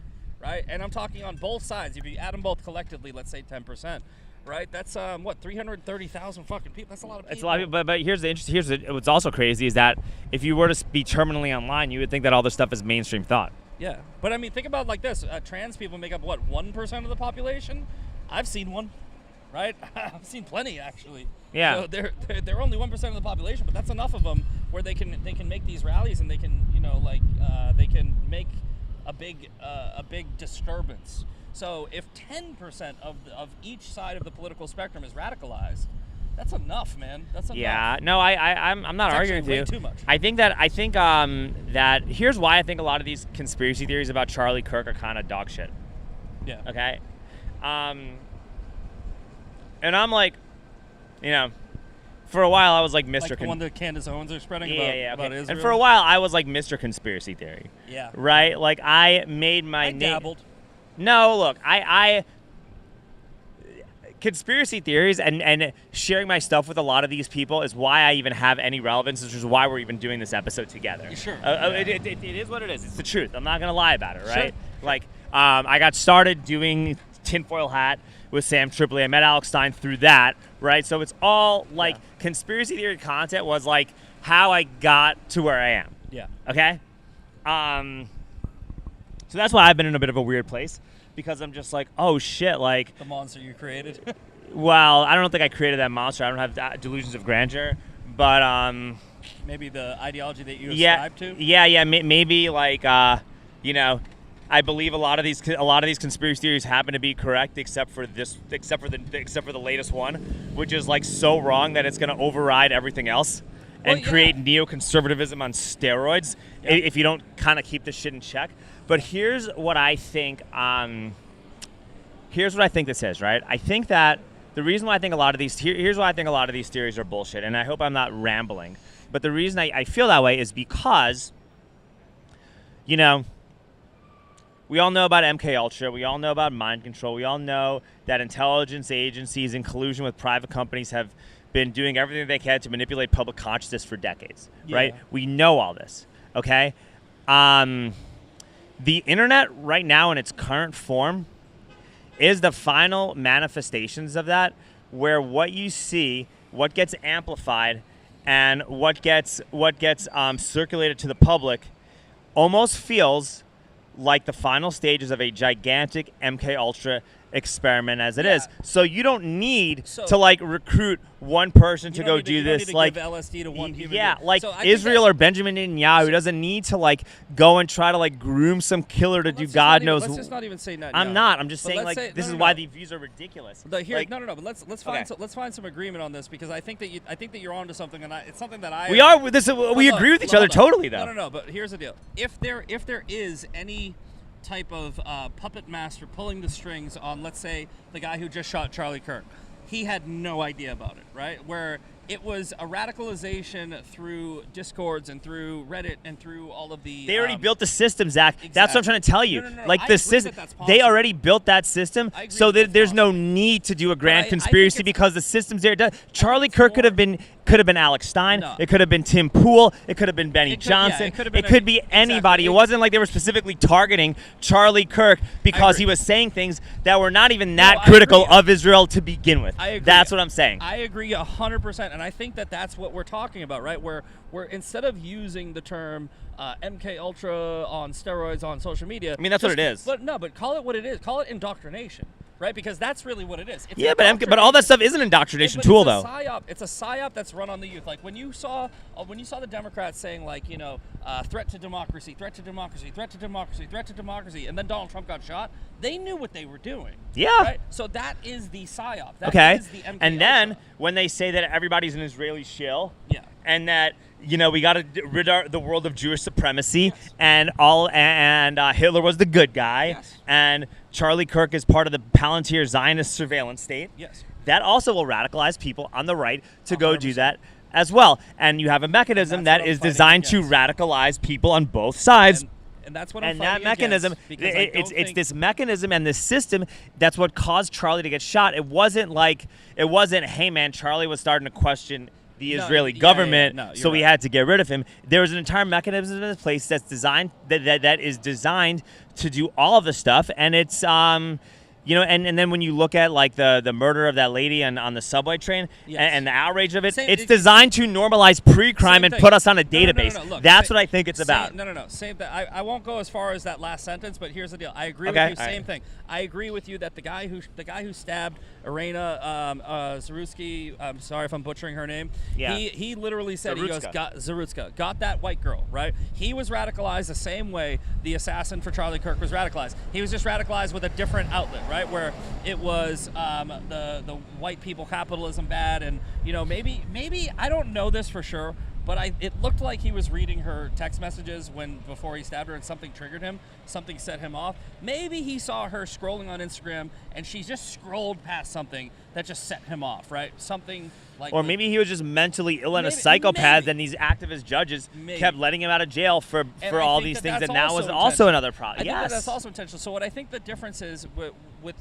Right? And I'm talking on both sides. If you add them both collectively, let's say 10%. Right, that's 330,000 fucking people. That's a lot of people. It's a lot of people, but what's also crazy is that if you were to be terminally online, you would think that all this stuff is mainstream thought. Yeah, but I mean, think about it like this: trans people make up 1% of the population. I've seen one, right? I've seen plenty actually. Yeah. So they're only 1% of the population, but that's enough of them where they can make these rallies and they can they can make a big disturbance. So if 10% of each side of the political spectrum is radicalized, That's enough, man. That's enough. Yeah, no, I'm not It's arguing actually with you. way too much. I think that here's why I think a lot of these conspiracy theories about Charlie Kirk are kind of dog shit. Yeah. Okay. And I'm like, you know, for a while I was like Mr. Like the one that Candace Owens are spreading about Israel. And for a while I was like Mr. Conspiracy Theory. Yeah. Right? Like I made my name. dabbled. No, look, I conspiracy theories and sharing my stuff with a lot of these people is why I even have any relevance, which is why we're even doing this episode together. Sure. It is what it is. It's the truth. I'm not going to lie about it, right? Sure. Like, I got started doing Tinfoil Hat with Sam Tripoli. I met Alex Stein through that, right? So it's all like conspiracy theory content was like how I got to where I am. Yeah. Okay? So that's why I've been in a bit of a weird place. Because I'm just like, oh shit, like The monster you created. well, I don't think I created that monster. I don't have delusions of grandeur, but Maybe the ideology that you yeah, ascribe to. yeah, maybe like you know, I believe a lot of these conspiracy theories happen to be correct, except for the latest one, which is like so wrong that it's going to override everything else and create neoconservatism on steroids if you don't kind of keep this shit in check. But here's what I think. Here's what I think this is, right? I think that the reason why I think a lot of these here's why I think a lot of these theories are bullshit, and I hope I'm not rambling. But the reason I feel that way is because, you know, we all know about MK Ultra, we all know about mind control, we all know that intelligence agencies in collusion with private companies have been doing everything they can to manipulate public consciousness for decades, right? We know all this, okay? The internet right now in its current form is the final manifestations of that, where what you see, what gets amplified, and what gets circulated to the public almost feels like the final stages of a gigantic MK Ultra experiment as it is. So you don't need to like recruit one person to go do this, like give LSD to one human being. Like so Israel or Benjamin Netanyahu doesn't need to like go and try to like groom some killer to do God knows. Let's just not even say Netanyahu. I'm just saying like this is why the views are ridiculous. But let's find some agreement on this, because I think that you're onto something, and it's something that we agree with each other totally though. No, but here's the deal. If there is any type of puppet master pulling the strings on, let's say, the guy who just shot Charlie Kirk, he had no idea about it, right? Where it was a radicalization through Discords and through Reddit and through all of the... They already built the system, Zach. Exactly. That's what I'm trying to tell you. No. Like the system, they already built that system, so that there's no need to do a grand conspiracy because the system's there. Charlie Kirk could have been Alex Stein. No. It could have been Tim Pool. It could have been Benny Johnson. It could be anybody. Exactly. It wasn't like they were specifically targeting Charlie Kirk because he was saying things that were not even that critical of Israel to begin with. I agree. That's what I'm saying. I agree 100%, and I think that that's what we're talking about, right? Where instead of using the term MK Ultra on steroids on social media, I mean that's what it is. But call it what it is. Call it indoctrination. Right, because that's really what it is. But all that stuff is an indoctrination tool, though. It's a psyop that's run on the youth. Like when you saw the Democrats saying like, you know, threat to democracy, threat to democracy, threat to democracy, threat to democracy, and then Donald Trump got shot. They knew what they were doing. Yeah. Right? So that is the psyop. That is the MK and then when they say that everybody's an Israeli shill, and that, you know, we got to rid the world of Jewish supremacy, and Hitler was the good guy, and Charlie Kirk is part of the Palantir Zionist surveillance state. Yes. That also will radicalize people on the right to 100%. Go do that as well. And you have a mechanism that is designed to radicalize people on both sides. And that's what I'm fighting against. And that mechanism, it's this mechanism and this system that's what caused Charlie to get shot. It wasn't, hey man, Charlie was starting to question the Israeli government, so we had to get rid of him. There was an entire mechanism in place that's designed that is designed to do all of the stuff, and it's you know, and then when you look at like the murder of that lady on the subway train and the outrage of it, it's designed to normalize pre-crime and put us on a database. No. Look, that's what I think it's about. No. Same thing. I won't go as far as that last sentence, but here's the deal. I agree with you. Same thing. I agree with you that the guy who stabbed Irina Zarutski, I'm sorry if I'm butchering her name. Yeah. He literally said Zarutska got that white girl, right? He was radicalized the same way the assassin for Charlie Kirk was radicalized. He was just radicalized with a different outlet, right? right? Where it was the white people capitalism bad, and maybe I don't know this for sure, but it looked like he was reading her text messages before he stabbed her, and something triggered him, something set him off. Maybe he saw her scrolling on Instagram, and she just scrolled past something that just set him off, right? Something like. Or maybe he was just mentally ill and a psychopath, and these activist judges kept letting him out of jail for all these things, and that was also another problem. I think that's also intentional. So what I think the difference is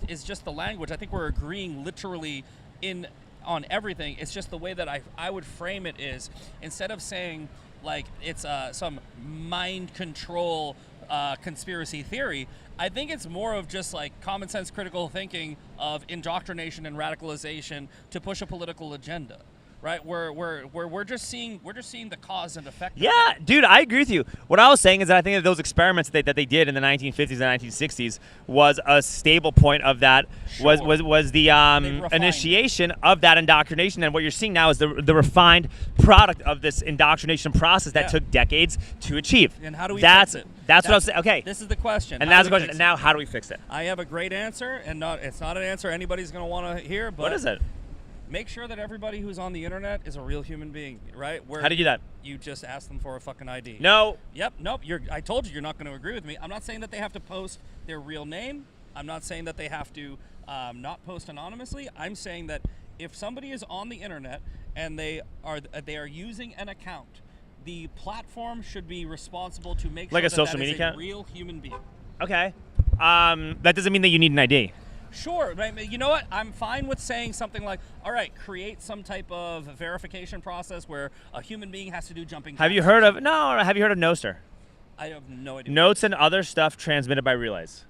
is just the language. I think we're agreeing literally on everything. It's just the way that I would frame it is, instead of saying like it's some mind control conspiracy theory, I think it's more of just like common sense critical thinking of indoctrination and radicalization to push a political agenda. Right, we're just seeing the cause and effect. Yeah, dude, I agree with you. What I was saying is that I think that those experiments that they did in the 1950s and 1960s was a stable point of that. Sure. Was the initiation of that indoctrination, and what you're seeing now is the refined product of this indoctrination process that took decades to achieve. And how do we fix it? That's what I was saying. Okay, this is the question. And that's the question. Now, how do we fix it? I have a great answer, and it's not an answer anybody's going to want to hear. But what is it? Make sure that everybody who's on the internet is a real human being, right? How do you do that? You just ask them for a fucking ID. No. Yep. Nope. I told you you're not going to agree with me. I'm not saying that they have to post their real name. I'm not saying that they have to not post anonymously. I'm saying that if somebody is on the internet and they are using an account, the platform should be responsible to make like sure a social media is account? A real human being. Okay. That doesn't mean that you need an ID. Sure. You know what? I'm fine with saying something like, all right, create some type of verification process where a human being has to do jumping jacks. Have you heard of Noster? I have no idea. Notes and other stuff transmitted by relays.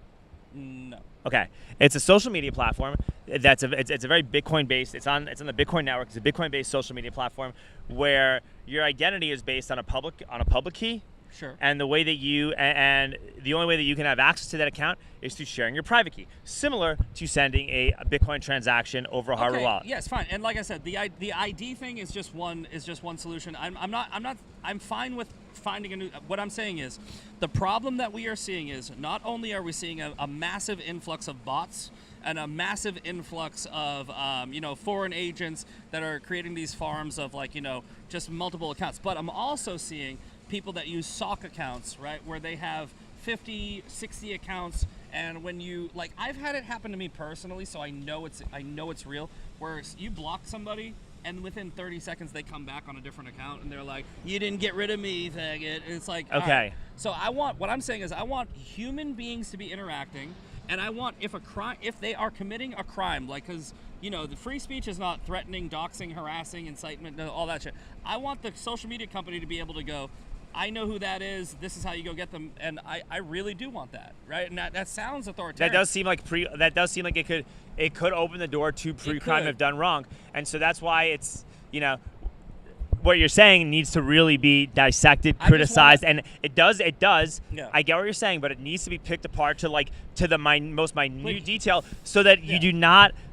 No. Okay. It's a social media platform it's a very Bitcoin based. It's on the Bitcoin network. It's a Bitcoin based social media platform where your identity is based on a public key. Sure. And the way that and the only way that you can have access to that account is through sharing your private key, similar to sending a Bitcoin transaction over a hardware wallet. Yes, fine. And like I said, the ID thing is just one solution. I'm fine with finding a new. What I'm saying is, the problem that we are seeing is not only are we seeing a massive influx of bots and a massive influx of foreign agents that are creating these farms of just multiple accounts, but I'm also seeing people that use sock accounts, right, where they have 50, 60 accounts, and when you I've had it happen to me personally, so I know it's real, where you block somebody and within 30 seconds they come back on a different account and they're like, you didn't get rid of me, faggot. And it's like, okay. Right. So what I'm saying is I want human beings to be interacting, and I want if they are committing a crime, because the free speech is not threatening, doxing, harassing, incitement, all that shit. I want the social media company to be able to go, I know who that is. This is how you go get them, and I really do want that, right? And that sounds authoritarian. That does seem like it could open the door to pre-crime if done wrong, and so that's why it's what you're saying needs to really be dissected, criticized, and it does. Yeah. I get what you're saying, but it needs to be picked apart to the most minute detail, so that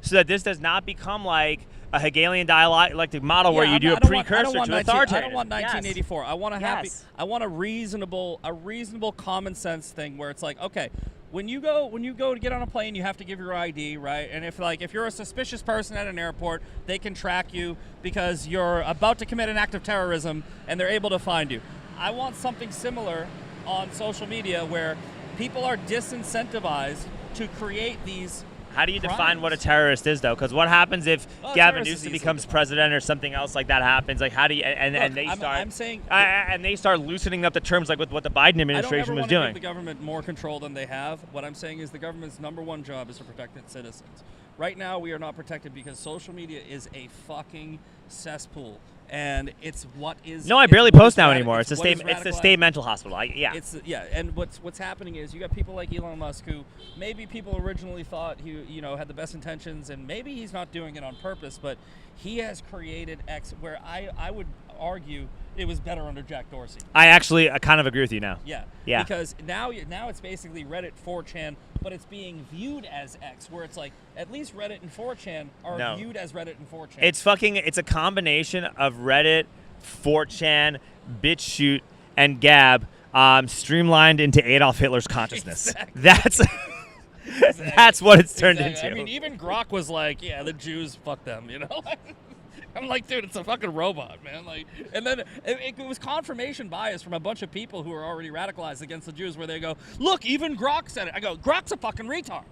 so that this does not become like a Hegelian dialectic model where you do a precursor to authoritarianism. I don't want 1984. Yes. I want a reasonable common sense thing where it's like, okay, when you go to get on a plane, you have to give your ID, right? And if you're a suspicious person at an airport, they can track you because you're about to commit an act of terrorism, and they're able to find you. I want something similar on social media where people are disincentivized to create these. How do you define what a terrorist is, though? Because what happens if Gavin Newsom becomes president or something else like that happens? Like, how do you and they start loosening up the terms, like with what the Biden administration was doing? I don't ever want to give the government more control than they have. What I'm saying is the government's number one job is to protect its citizens. Right now, we are not protected because social media is a fucking cesspool. And it's what is. No, I barely post now anymore. It's the state mental hospital. And what's happening is you got people like Elon Musk, who maybe people originally thought he had the best intentions, and maybe he's not doing it on purpose, but he has created X where I would argue it was better under Jack Dorsey. I kind of agree with you now. Yeah. Because now it's basically Reddit 4chan, but it's being viewed as X, where it's like at least Reddit and 4chan are viewed as Reddit and 4chan. It's a combination of Reddit, 4chan, BitChute, and Gab streamlined into Adolf Hitler's consciousness. Exactly. That's Exactly. That's what it's turned Exactly. into. I mean, even Grok was like, yeah, the Jews, fuck them, you know? I'm like, dude, it's a fucking robot, man. Like, and then it was confirmation bias from a bunch of people who are already radicalized against the Jews, where they go, look, even Grok said it. I go, Grok's a fucking retard.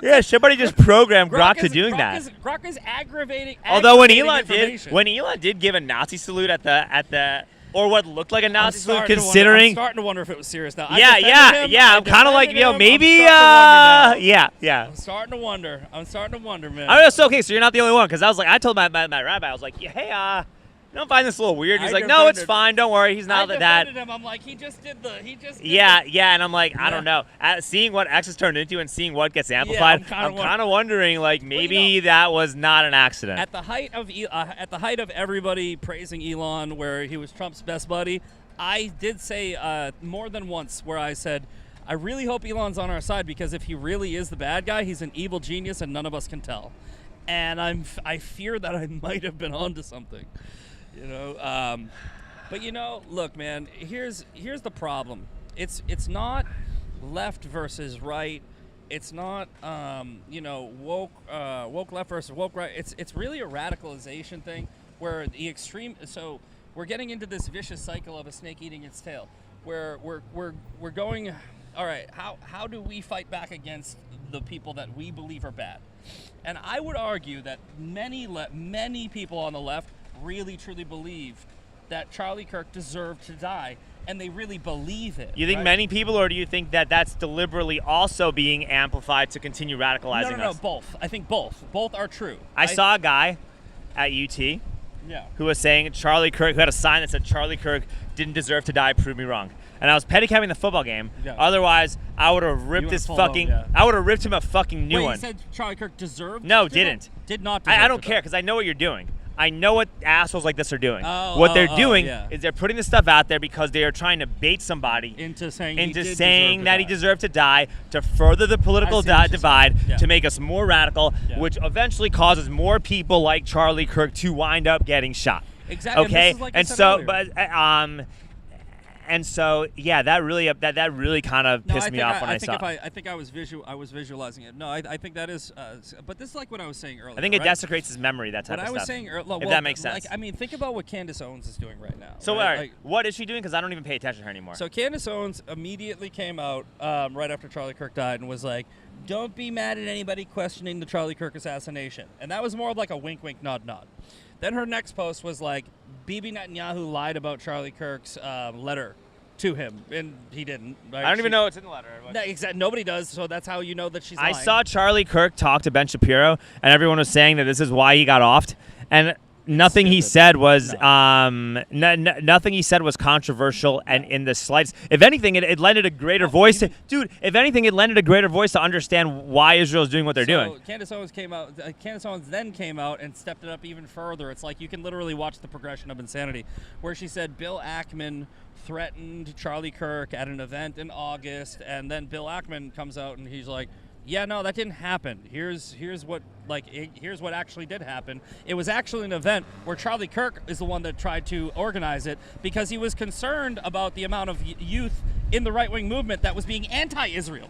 Yeah, somebody just programmed Grok to doing that. Grok is aggravating. Although when Elon did give a Nazi salute at the or what looked like a Nazi salute, considering. I'm starting to wonder if it was serious now. Yeah. I'm kind of like, maybe. Yeah. I'm starting to wonder, man. I was okay. So you're not the only one, because I was like, I told my rabbi, I was like, hey, you don't find this a little weird? He's like, no, it's fine. Don't worry. He's not that. I defended him. I'm like, he just did. Yeah, and I'm like, I don't know. Seeing what X has turned into and seeing what gets amplified, I'm kind of wondering, like, maybe that was not an accident. At the height of everybody praising Elon, where he was Trump's best buddy, I did say more than once where I said, I really hope Elon's on our side, because if he really is the bad guy, he's an evil genius and none of us can tell. And I fear that I might have been onto something. You know, but look, man. Here's the problem. It's not left versus right. It's not woke left versus woke right. It's really a radicalization thing, where the extreme. So we're getting into this vicious cycle of a snake eating its tail, where we're going. All right, how do we fight back against the people that we believe are bad? And I would argue that many people on the left really truly believe that Charlie Kirk deserved to die, and they really believe it. You think many people, or do you think that that's deliberately also being amplified to continue radicalizing No, us? both. I think both. Both are true. I saw a guy at UT who was saying Charlie Kirk, who had a sign that said Charlie Kirk didn't deserve to die, prove me wrong. And I was pedicabbing the football game. Yeah. Otherwise, I would have ripped I would have ripped him a fucking new one. He said Charlie Kirk deserved? No, didn't. Did not deserve I don't care, because I know what you're doing. I know what assholes like this are doing. What they're doing is they're putting this stuff out there because they are trying to bait somebody into saying that he deserved to die, to further the political divide, to make us more radical, which eventually causes more people like Charlie Kirk to wind up getting shot. Exactly. Okay, and so that really kind of pissed me off when I saw it. I think I was visualizing it. No, I think that is, but this is like what I was saying earlier. I think it desecrates his memory, that type of stuff. What I was saying earlier, if that makes sense. Think about what Candace Owens is doing right now. So, right? What is she doing? Because I don't even pay attention to her anymore. So Candace Owens immediately came out right after Charlie Kirk died and was like, "Don't be mad at anybody questioning the Charlie Kirk assassination," and that was more of like a wink, wink, nod, nod. Then her next post was like, Bibi Netanyahu lied about Charlie Kirk's letter to him, and he didn't. Right? I don't even know what's in the letter. Exactly. Nobody does, so that's how you know that she's lying. I saw Charlie Kirk talk to Ben Shapiro, and everyone was saying that this is why he got offed, and nothing he said was nothing he said was controversial and in the slightest. If anything, it lended a greater voice to If anything, it lended a greater voice to understand why Israel is doing what they're doing. Candace Owens then came out and stepped it up even further. It's like you can literally watch the progression of insanity, where she said Bill Ackman threatened Charlie Kirk at an event in August, and then Bill Ackman comes out and he's like, yeah, no, that didn't happen. Here's what actually did happen. It was actually an event where Charlie Kirk is the one that tried to organize it, because he was concerned about the amount of youth in the right-wing movement that was being anti-Israel.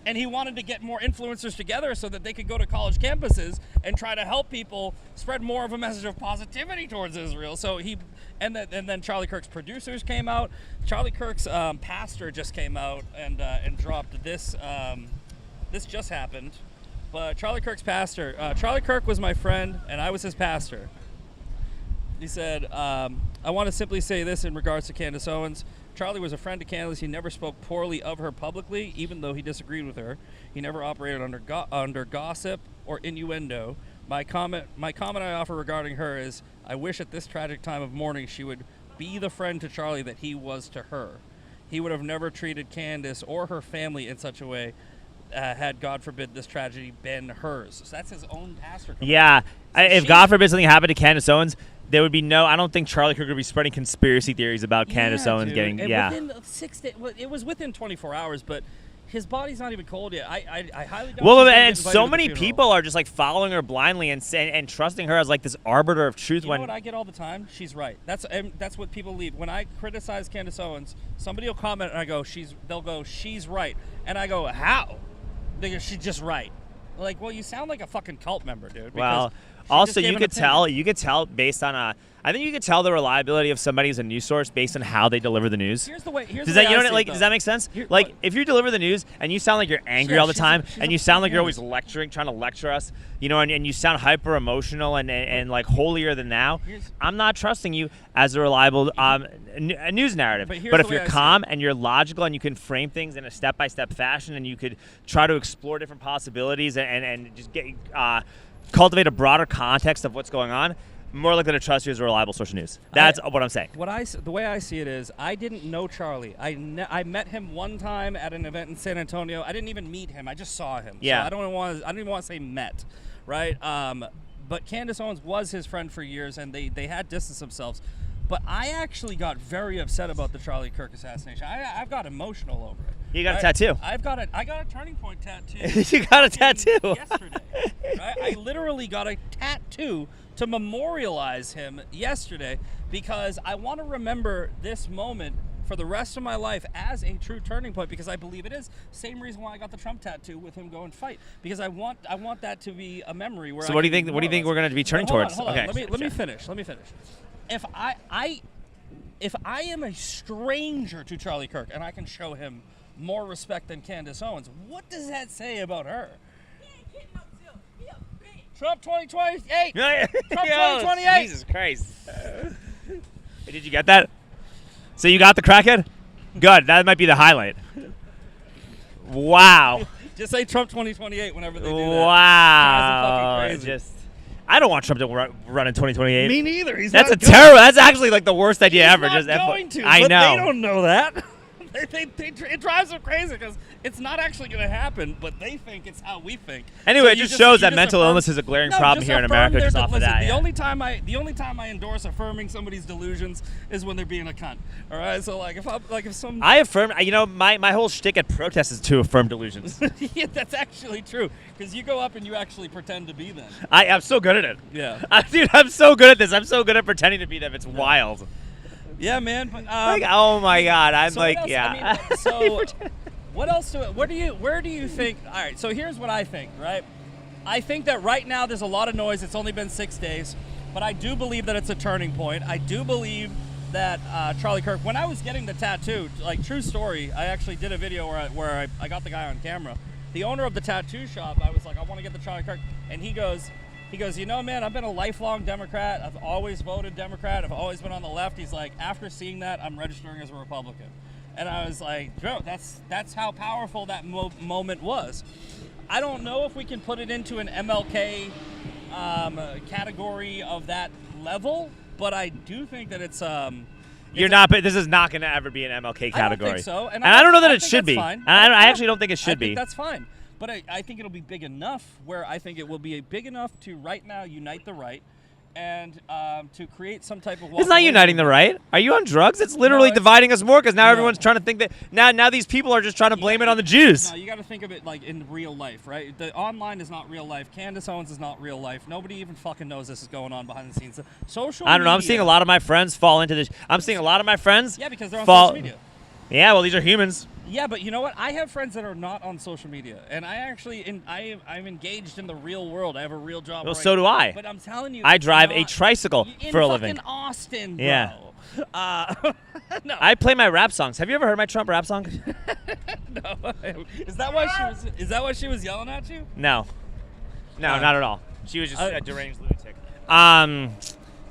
And he wanted to get more influencers together so that they could go to college campuses and try to help people spread more of a message of positivity towards Israel. So and then Charlie Kirk's producers came out. Charlie Kirk's pastor just came out and dropped this. This just happened, but Charlie Kirk's pastor. Charlie Kirk was my friend, and I was his pastor. He said, I want to simply say this in regards to Candace Owens. Charlie was a friend to Candace. He never spoke poorly of her publicly, even though he disagreed with her. He never operated under gossip or innuendo. My comment I offer regarding her is, I wish at this tragic time of mourning she would be the friend to Charlie that he was to her. He would have never treated Candace or her family in such a way had, God forbid, this tragedy been hers. So that's his own pastor. Yeah. If God forbid something happened to Candace Owens, there would be I don't think Charlie Kirk would be spreading conspiracy theories about Candace Owens getting, within 6 days, it was within 24 hours, but his body's not even cold yet. I highly doubt. Well, and so many people are just like following her blindly and trusting her as like this arbiter of truth. You know what I get all the time? She's right. That's what people leave. When I criticize Candace Owens, somebody will comment and they'll go, she's right. And I go, how? she's just right. Like, well, you sound like a fucking cult member, dude. Well, she also just gave you an could opinion. tell based on I think you could tell the reliability of somebody as a news source based on how they deliver the news. Here's the way. Does the that way I see it, like though. does that make sense? Here- Like look. if you deliver the news and you sound like you're angry Yeah, all the time she's and a you sound like you're woman. always lecturing, trying to lecture us, and you sound hyper emotional and like holier than thou, I'm not trusting you as a reliable news narrative. But here's But if the way you're I see calm and you're logical and you can frame things in a step-by-step fashion and you could try to explore different possibilities and just get cultivate a broader context of what's going on, more likely to trust you as a reliable source of news. That's what I'm saying. The way I see it is, I didn't know Charlie. I met him one time at an event in San Antonio. I didn't even meet him. I just saw him. Yeah. So I don't even want to say met, right? But Candace Owens was his friend for years, and they had distanced themselves. But I actually got very upset about the Charlie Kirk assassination. I've got emotional over it. You got a tattoo. I got a turning point tattoo. You got a tattoo. Yesterday. Right? I literally got a tattoo to memorialize him yesterday because I want to remember this moment for the rest of my life as a true turning point, because I believe it is. Same reason why I got the Trump tattoo with him going fight, because I want that to be a memory where. So what do you think? What do you think we're going to be turning towards? Hold on. Okay. Let me finish. If I am a stranger to Charlie Kirk and I can show him more respect than Candace Owens, what does that say about her? Trump 2028. Trump 2028. Jesus Christ. Did you get that? So you got the crackhead? Good. That might be the highlight. Wow. Just say Trump 2028 whenever they do that. Wow. Drives them fucking crazy. I don't want Trump to run in 2028. Me neither. He's That's not a going- terrible. That's actually like the worst idea He's ever. not Just going to. I but know. They don't know that. It drives them crazy because it's not actually going to happen, but they think it's how we think. Anyway, So it you just shows that you mental affirm- illness is a glaring No, problem just here in affirm America. their Just off of listen, that. The yeah. only time I endorse affirming somebody's delusions is when they're being a cunt. All right, so if some I affirm. My whole shtick at protest is to affirm delusions. yeah, that's actually true because you go up and you actually pretend to be them. I'm so good at it. Yeah. Dude, I'm so good at this. I'm so good at pretending to be them. It's wild. Yeah, man. But, Like, oh my God, I'm so like, what else- yeah. I mean, so what else where do you think? All right, so here's what I think, right? I think that right now there's a lot of noise. It's only been 6 days, but I do believe that it's a turning point. I do believe that Charlie Kirk, when I was getting the tattoo, like true story, I actually did a video where I got the guy on camera. The owner of the tattoo shop, I was like, I want to get the Charlie Kirk, and he goes, you know, man, I've been a lifelong Democrat. I've always voted Democrat. I've always been on the left. He's like, after seeing that, I'm registering as a Republican. And I was like, bro, that's how powerful that moment was. I don't know if we can put it into an MLK category of that level, but I do think that it's This is not going to ever be an MLK category. I don't think so, and I don't know that I it think should that's be. fine. I actually don't think it should I think be. that's fine. But I think it'll be big enough where I think it will be big enough to right now unite the right and to create some type of. It's not uniting the right. Are you on drugs? It's literally it's- dividing us more because now No. everyone's trying to think that now these people are just trying to blame it on the Jews. No, you got to think of it like in real life, right? The online is not real life. Candace Owens is not real life. Nobody even fucking knows this is going on behind the scenes. Social. I don't know. I'm media- seeing a lot of my friends fall into this. I'm seeing a lot of my friends. Yeah, because they're on fall, social media. Yeah, well, these are humans. Yeah, but you know what? I have friends that are not on social media, and I'm engaged in the real world. I have a real job. Well, right so do now. I. But I'm telling you, I it's drive a not- tricycle in for a fucking living. Austin, bro. Yeah. No. I play my rap songs. Have you ever heard my Trump rap song? No. Is that why she was yelling at you? No, not at all. She was just I- a deranged lunatic.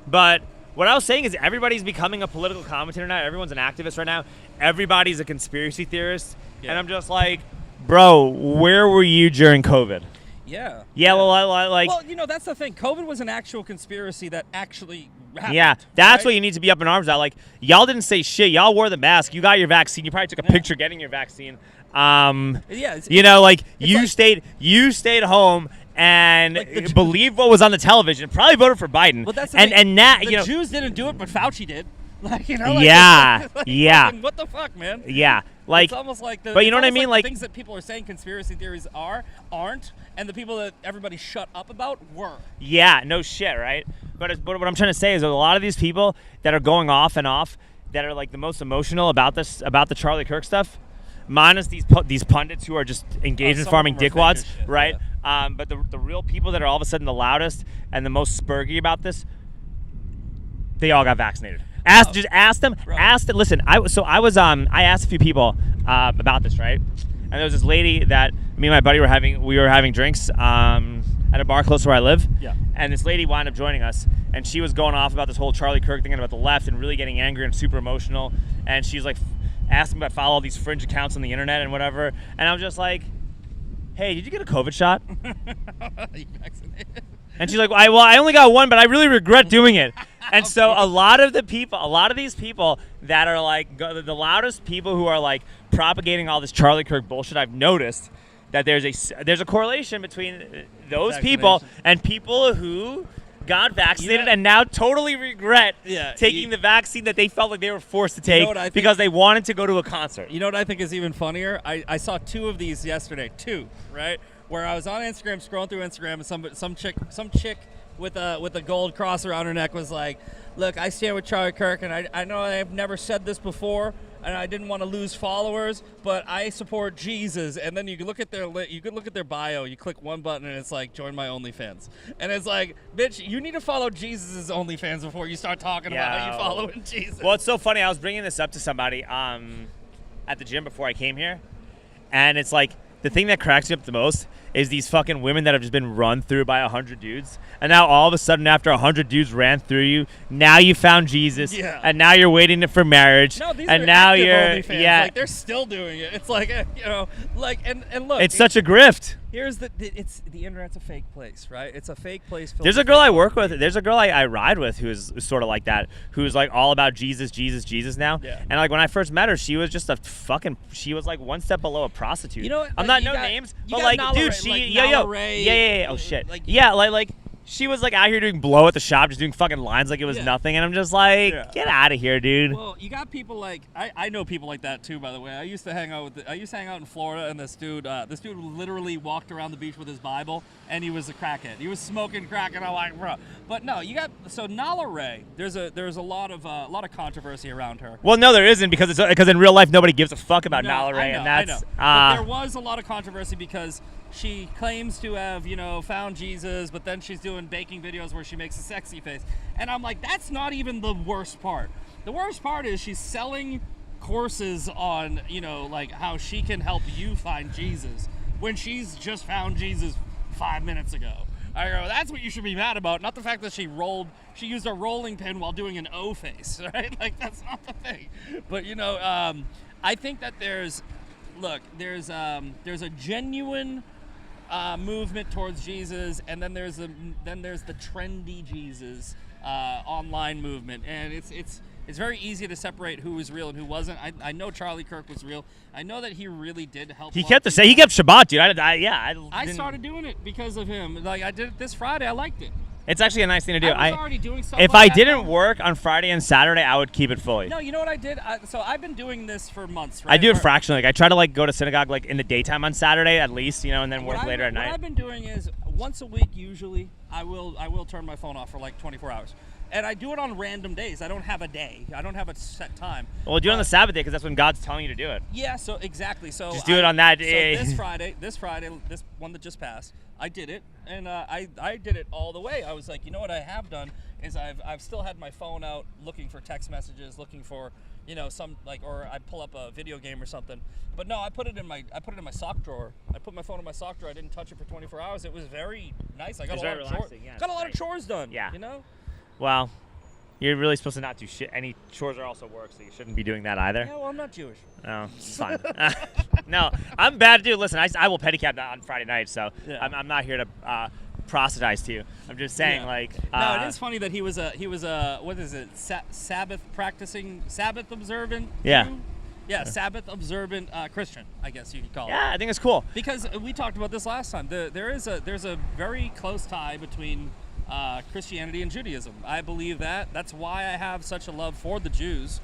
But what I was saying is everybody's becoming a political commentator now. Everyone's an activist right now. Everybody's a conspiracy theorist. Yeah. And I'm just like, bro, where were you during COVID? Yeah. Yeah, well, like, Well, you know, that's the thing. COVID was an actual conspiracy that actually happened. yeah, that's right? what you need to be up in arms about. Like, y'all didn't say shit. Y'all wore the mask. You got your vaccine. You probably took a picture getting your vaccine. Yeah, it's- You know, like you like- stayed home and Like believed what was on the television. Probably voted for Biden. Well, that's the and thing. and that the you know, Jews didn't do it, but Fauci did. Like, you know, like, Yeah, like, yeah. fucking what the fuck, man? yeah, like It's almost like but you know what I mean? the Like- things that people are saying conspiracy theories aren't, and the people that everybody shut up about were. yeah, no shit, right? But what I'm trying to say is that a lot of these people that are going off and off that are like the most emotional about the Charlie Kirk stuff. minus these pundits who are just engaged in some farming of them are dickwads, fake as shit, right? But the real people that are all of a sudden the loudest and the most spurgy about this, they all got vaccinated. Just ask them. Right. Ask them. Listen, I asked a few people about this, right? And there was this lady that me and my buddy were having drinks at a bar close to where I live. Yeah. And this lady wound up joining us, and she was going off about this whole Charlie Kirk thing and about the left and really getting angry and super emotional. And she's like asking me if I follow all these fringe accounts on the internet and whatever. And I was just like, hey, did you get a COVID shot? You vaccinated? And she's like, I only got one, but I really regret doing it. And so a lot of these people that are like the loudest people who are like propagating all this Charlie Kirk bullshit, I've noticed that there's a correlation between those people and people who got vaccinated and now totally regret taking the vaccine that they felt like they were forced to take because they wanted to go to a concert. You know what I think is even funnier? I saw 2 of these yesterday. 2, right? Where I was on Instagram, scrolling through Instagram, and some chick with a gold cross around her neck was like, "Look, I stand with Charlie Kirk, and I know I've never said this before, and I didn't want to lose followers, but I support Jesus." And then you can look at their bio. You click one button, and it's like, "Join my OnlyFans," and it's like, "Bitch, you need to follow Jesus' OnlyFans before you start talking about how you following Jesus." Well, it's so funny. I was bringing this up to somebody at the gym before I came here, and it's like the thing that cracks me up the most is these fucking women that have just been run through by 100 dudes. And now all of a sudden, after 100 dudes ran through you, now you found Jesus. Yeah. And now you're waiting for marriage. No, these and are now active you're OnlyFans. Like, they're still doing it. It's like, and look. It's such a grift. Here's the internet's a fake place, right? It's a fake place. There's a girl I work with. There's a girl I ride with who is sort of like that, who's like all about Jesus now. Yeah. And like when I first met her, she was just she was like one step below a prostitute. You know what? I'm like, not names, but got like, Nala dude, Ray, yeah. Oh shit. Like she was like out here doing blow at the shop, just doing fucking lines like it was nothing, and I'm just like, get out of here, dude. Well, you got people like I know people like that too. By the way, I used to hang out in Florida, and this dude literally walked around the beach with his Bible, and he was a crackhead. He was smoking crack, and I'm like, bro. But no, you got Nala Ray. There's a lot of controversy around her. Well, no, there isn't because in real life nobody gives a fuck about Nala Ray, and that's. I know. But there was a lot of controversy because she claims to have, found Jesus, but then she's doing baking videos where she makes a sexy face. And I'm like, that's not even the worst part. The worst part is she's selling courses on, like how she can help you find Jesus when she's just found Jesus 5 minutes ago. I go, that's what you should be mad about, not the fact that she used a rolling pin while doing an O face, right? Like, that's not the thing. But, I think that there's a genuine movement towards Jesus, and then there's the trendy Jesus online movement, and it's very easy to separate who was real and who wasn't. I know Charlie Kirk was real. I know that he really did help. He kept Shabbat, dude. I started doing it because of him. Like, I did it this Friday. I liked it. It's actually a nice thing to do. I was already doing stuff if like I didn't work on Friday and Saturday, I would keep it fully. No, you know what I did? So I've been doing this for months, right? I do it fractionally. Like, I try to go to synagogue like in the daytime on Saturday at least, and then work later at night. What I've been doing is once a week usually I will turn my phone off for like 24 hours. And I do it on random days. I don't have a day. I don't have a set time. Well, do it on the Sabbath day because that's when God's telling you to do it. Yeah, so exactly. So just do it on that day. So this Friday, this one that just passed, I did it, and I did it all the way. I was like, you know what I have done is I've still had my phone out looking for text messages, looking for some or I pull up a video game or something. But no, I put it in my sock drawer. I put my phone in my sock drawer. I didn't touch it for 24 hours. It was very nice. I got a lot of chores. Got a lot of chores done. Yeah. Well, you're really supposed to not do shit. Any chores are also work, so you shouldn't be doing that either. Yeah, well, I'm not Jewish. No, it's fine. No, I'm bad, dude. Listen, I will pedicab on Friday night, so yeah. I'm not here to proselytize to you. I'm just saying, like. No, it is funny that he was a what is it? Sabbath observant. Yeah. Jew? Yeah, Sabbath observant Christian, I guess you could call it. Yeah, I think it's cool. Because we talked about this last time. There's a very close tie between Christianity and Judaism. I believe that. That's why I have such a love for the Jews.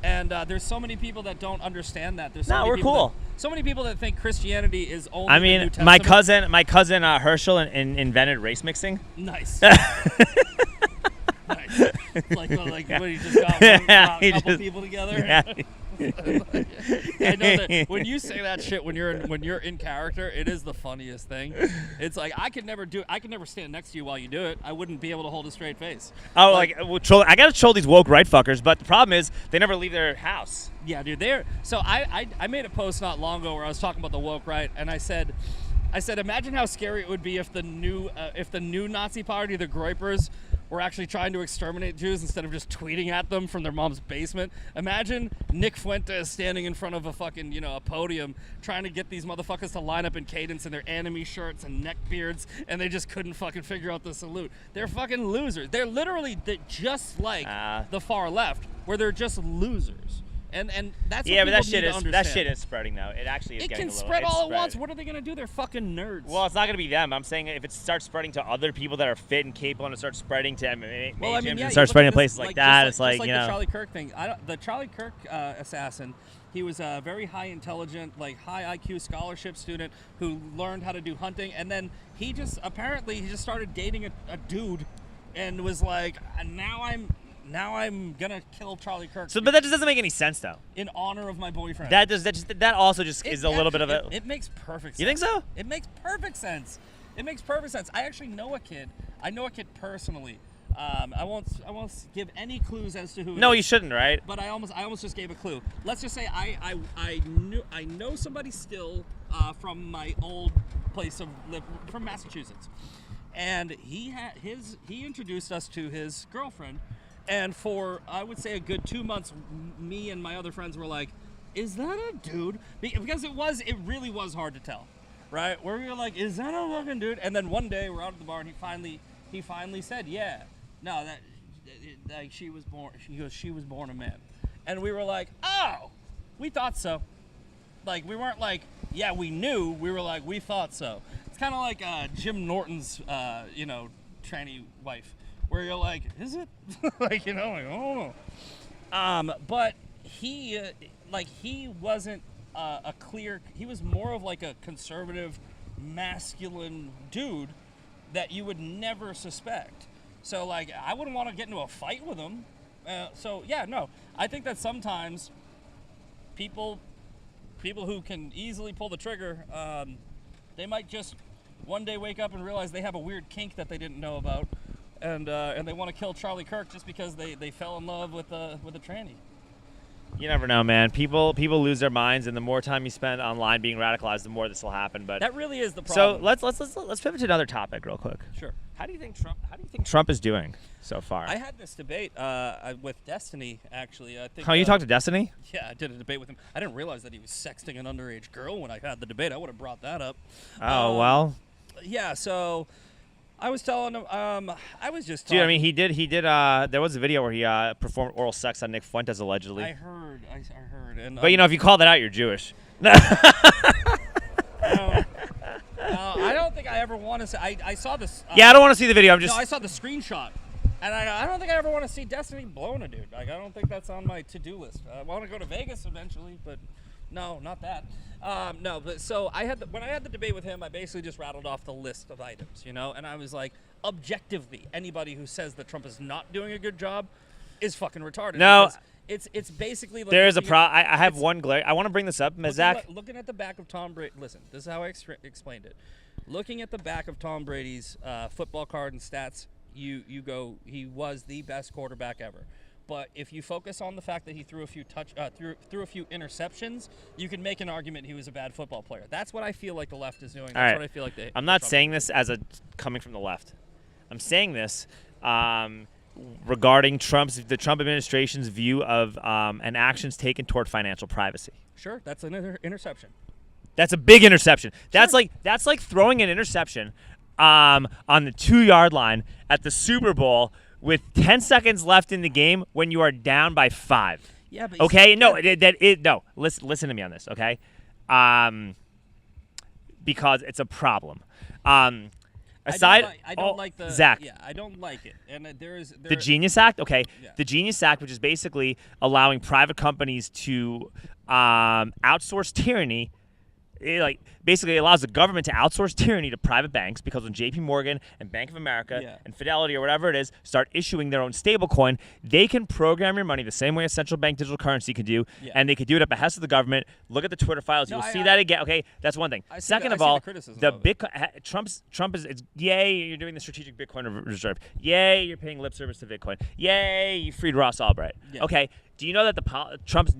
And there's so many people that don't understand that. There's we're cool. So many people that think Christianity is only. I mean, the New Testament. my cousin Herschel invented race mixing. Nice. Nice. Like what he just got a couple people together. Yeah. I know that when you say that shit when you're in character, it is the funniest thing. It's like I could never stand next to you while you do it. I wouldn't be able to hold a straight face. Oh, I gotta troll these woke right fuckers, but the problem is they never leave their house. Yeah, dude. So I made a post not long ago where I was talking about the woke right, and I said, imagine how scary it would be if the new Nazi party, the Groypers, were actually trying to exterminate Jews instead of just tweeting at them from their mom's basement. Imagine Nick Fuentes standing in front of a fucking, a podium trying to get these motherfuckers to line up in cadence in their enemy shirts and neck beards, and they just couldn't fucking figure out the salute. They're fucking losers. They're literally just like the far left, where they're just losers. And that's what but that shit is spreading though. It actually is. It getting can a little, spread all spread. at once. What are they gonna do? They're fucking nerds. Well, it's not gonna be them. I'm saying if it starts spreading to other people that are fit and capable, and it starts spreading to MMA gyms and starts spreading to places like that, it's like the Charlie Kirk thing. The Charlie Kirk assassin. He was a very high intelligent, high IQ scholarship student who learned how to do hunting, and then he just started dating a dude, and was like, now I'm gonna kill Charlie Kirk. So, but that just doesn't make any sense, though. In honor of my boyfriend. That also just is a little bit of a. It makes perfect sense. You think so? It makes perfect sense. It makes perfect sense. I actually know a kid. I know a kid personally. I won't give any clues as to who. No, you shouldn't, right? But I almost just gave a clue. Let's just say I know somebody still from my old place of from Massachusetts, and he introduced us to his girlfriend. And for, I would say, a good 2 months, me and my other friends were like, is that a dude? Because it really was hard to tell, right? Where we were like, is that a fucking dude? And then one day we're out at the bar and he finally said, yeah. No, she was born a man. And we were like, oh, we thought so. Like, we weren't like, yeah, we knew. We were like, we thought so. It's kind of like Jim Norton's, tranny wife. Where you're like, is it? Oh. But he wasn't a clear. He was more of like a conservative, masculine dude that you would never suspect. So I wouldn't want to get into a fight with him. I think that sometimes people who can easily pull the trigger, they might just one day wake up and realize they have a weird kink that they didn't know about. And they want to kill Charlie Kirk just because they fell in love with a tranny. You never know, man. People lose their minds, and the more time you spend online being radicalized, the more this will happen. But that really is the problem. So let's pivot to another topic real quick. Sure. How do you think Trump is doing so far? I had this debate with Destiny, actually. I think. You talked to Destiny? Yeah, I did a debate with him. I didn't realize that he was sexting an underage girl when I had the debate. I would have brought that up. Oh well. Yeah. So. I was telling him, I was just talking. Dude, I mean, he did, there was a video where he performed oral sex on Nick Fuentes, allegedly. I heard. And, but, if you call that out, you're Jewish. No, I don't think I ever want to say, I saw this. I don't want to see the video. I saw the screenshot. And I don't think I ever want to see Destiny blowing a dude. I don't think that's on my to-do list. I want to go to Vegas eventually, but no, not that. But so when I had the debate with him, I basically just rattled off the list of items, and I was like, objectively, anybody who says that Trump is not doing a good job is fucking retarded. No, it's basically like there's I have one glare. I want to bring this up, Zack. Looking at the back of Tom Brady. Listen, this is how I explained it. Looking at the back of Tom Brady's football card and stats, you go, he was the best quarterback ever. But if you focus on the fact that he threw a few threw a few interceptions, you can make an argument he was a bad football player. That's what I feel like the left is doing. That's what I feel like I'm not saying this as coming from the left. I'm saying this regarding the Trump administration's view of and actions taken toward financial privacy. Sure, that's an interception. That's a big interception. Sure. That's like throwing an interception on the 2-yard line at the Super Bowl with 10 seconds left in the game when you are down by 5. Yeah, but okay, no. Listen to me on this, okay? Because it's a problem. I don't like the Zack. Yeah, I don't like it. And the Genius Act, okay? Yeah. The Genius Act, which is basically allowing private companies to outsource tyranny it basically allows the government to outsource tyranny to private banks, because when J.P. Morgan and Bank of America and Fidelity or whatever it is start issuing their own stablecoin, they can program your money the same way a central bank digital currency can do, and they can do it at behest of the government. Look at the Twitter files; you'll see that again. Okay, that's one thing. Second of all, the Bitcoin Trump is yay, you're doing the strategic Bitcoin reserve. Yay, you're paying lip service to Bitcoin. Yay, you freed Ross Albright. Okay. Do you know that Trump's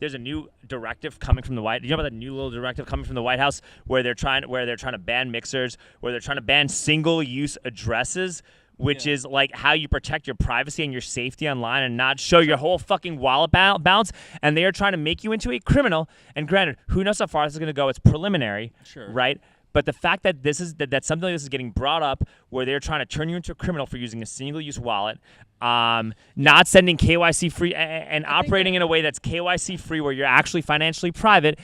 there's a new directive coming from the White? Do you know about that new little directive coming from the White House where they're trying to ban mixers, where they're trying to ban single-use addresses, which is like how you protect your privacy and your safety online and not show your whole fucking wallet balance. And they are trying to make you into a criminal. And granted, who knows how far this is going to go? It's preliminary, right? But the fact that that something like this is getting brought up, where they're trying to turn you into a criminal for using a single-use wallet, not sending KYC free and operating in a way that's KYC free, where you're actually financially private,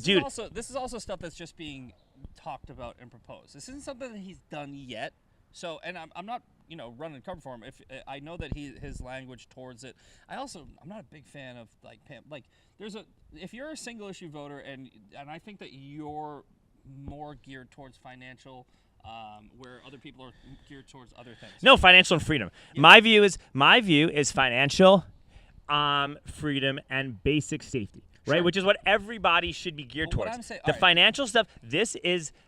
dude. This is also stuff that's just being talked about and proposed. This isn't something that he's done yet. So, and I'm not running cover for him. If I know that his language towards it, I'm not a big fan of if you're a single issue voter and I think that you're more geared towards financial, where other people are geared towards other things. No, financial and freedom. Yeah. My view is financial, freedom and basic safety. Right, which is what everybody should be geared towards. The financial stuff,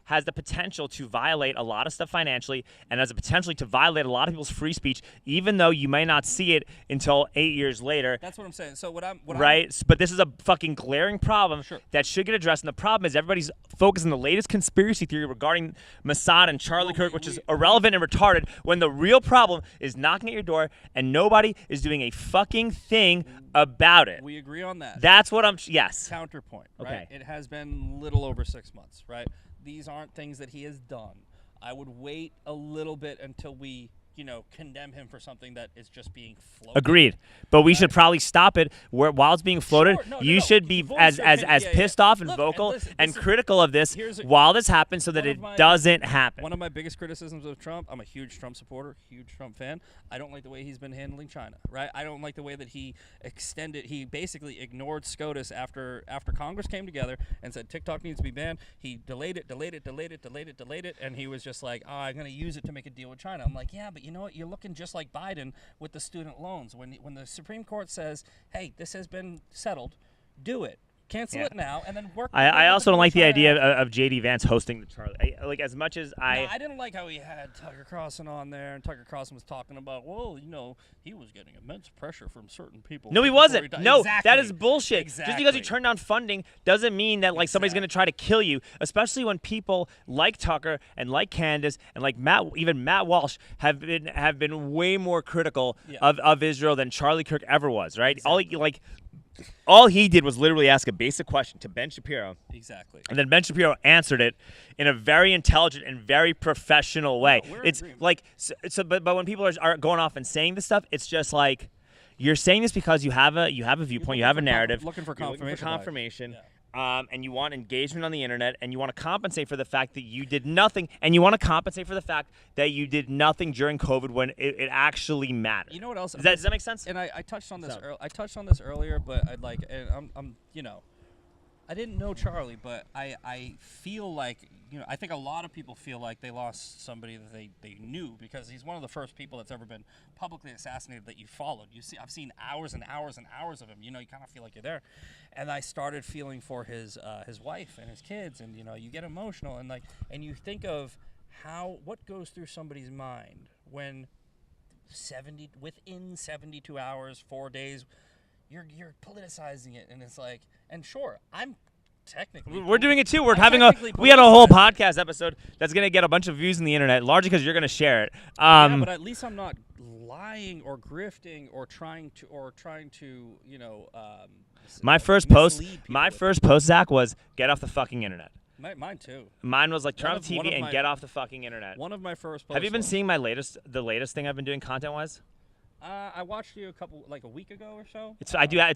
has the potential to violate a lot of stuff financially, and has the potential to violate a lot of people's free speech, even though you may not see it until 8 years later. That's what I'm saying. So but this is a fucking glaring problem that should get addressed. And the problem is everybody's focused on the latest conspiracy theory regarding Mossad and Charlie Kirk, which is irrelevant and retarded, when the real problem is knocking at your door and nobody is doing a fucking thing about it. We agree on that. That's what yes. Counterpoint, right? Okay. It has been little over 6 months, right? These aren't things that he has done. I would wait a little bit until we, condemn him for something that is just being floated. Agreed. But we should probably stop it while it's being floated. You should be as pissed off and vocal and critical of this while this happens, so that it doesn't happen. One of my biggest criticisms of Trump, I'm a huge Trump supporter, huge Trump fan. I don't like the way he's been handling China, right? I don't like the way that he basically ignored SCOTUS after Congress came together and said TikTok needs to be banned. He delayed it, and he was just like, I'm going to use it to make a deal with China. I'm like, yeah, but you know what? You're looking just like Biden with the student loans. When the Supreme Court says, hey, this has been settled, do it. Cancel it now, and then work. I also don't like the idea of J.D. Vance hosting the Charlie. As much as I didn't like how he had Tucker Carlson on there, and Tucker Carlson was talking about, he was getting immense pressure from certain people. No, he wasn't. No, that is bullshit. Exactly. Just because you turned down funding doesn't mean that somebody's going to try to kill you, especially when people like Tucker and like Candace and like Matt Walsh have been way more critical of Israel than Charlie Kirk ever was, right? Exactly. All he did was literally ask a basic question to Ben Shapiro. Exactly. And then Ben Shapiro answered it in a very intelligent and very professional way. It's like, but when people are going off and saying this stuff, it's just like, you're saying this because you have a viewpoint, you have a narrative. Looking for confirmation. And you want engagement on the internet, and you want to compensate for the fact that you did nothing, and you want to compensate for the fact that you did nothing during COVID when it actually mattered. You know what else? Does that make sense? And I touched on this. I touched on this earlier, but I didn't know Charlie, but I feel like, I think a lot of people feel like they lost somebody that they knew, because he's one of the first people that's ever been publicly assassinated that you followed. I've seen hours and hours and hours of him. You kind of feel like you're there. And I started feeling for his wife and his kids, and you get emotional, and you think of what goes through somebody's mind when within 72 hours, 4 days, you're politicizing it, and it's like, and sure, I'm technically we're doing it too. We had a whole podcast episode that's gonna get a bunch of views on the internet, largely because you're gonna share it. But at least I'm not lying or grifting or trying to my first post, Zack, was get off the fucking internet. Mine too. Mine was like turn on the TV and get off the fucking internet. One of my first posts. Have you been seeing the latest thing I've been doing content wise? I watched you a week ago or so. It's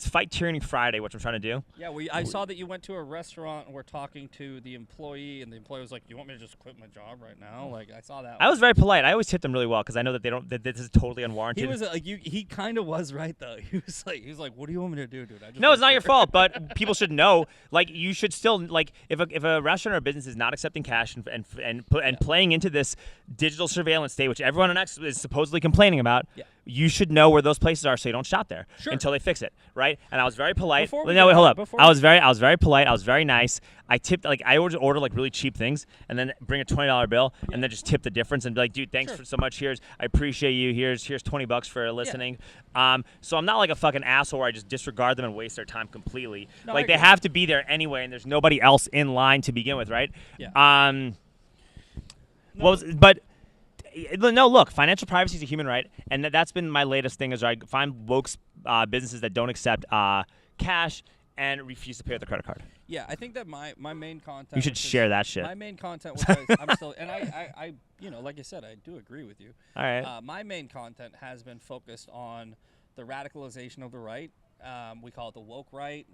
Fight Tyranny Friday, which I'm trying to do. Yeah, I saw that you went to a restaurant and were talking to the employee, and the employee was like, "You want me to just quit my job right now?" Like, I saw that. I was very polite. I always tip them really well because I know that that this is totally unwarranted. He was he kind of was right though. He was like, "What do you want me to do, dude?" No, it's not your fault, but people should know. Like, you should still if a restaurant or business is not accepting cash and playing into this digital surveillance state, which everyone on X is supposedly complaining about. Yeah. You should know where those places are so you don't shop there until they fix it, right? And I was very polite. Hold up. I was very polite. I was very nice. I tipped, I would order really cheap things and then bring a $20 bill and then just tip the difference and be like, dude, thanks for so much. I appreciate you. Here's $20 for listening. Yeah. So I'm not like a fucking asshole where I just disregard them and waste their time completely. No, they have to be there anyway, and there's nobody else in line to begin with, right? Yeah. No, look, financial privacy is a human right, and that's been my latest thing is I find woke businesses that don't accept cash and refuse to pay with a credit card. Yeah, I think that my main content. You should share that shit. My main content, which I'm still, and I like I said, I do agree with you. All right. My main content has been focused on the radicalization of the right. We call it the woke right.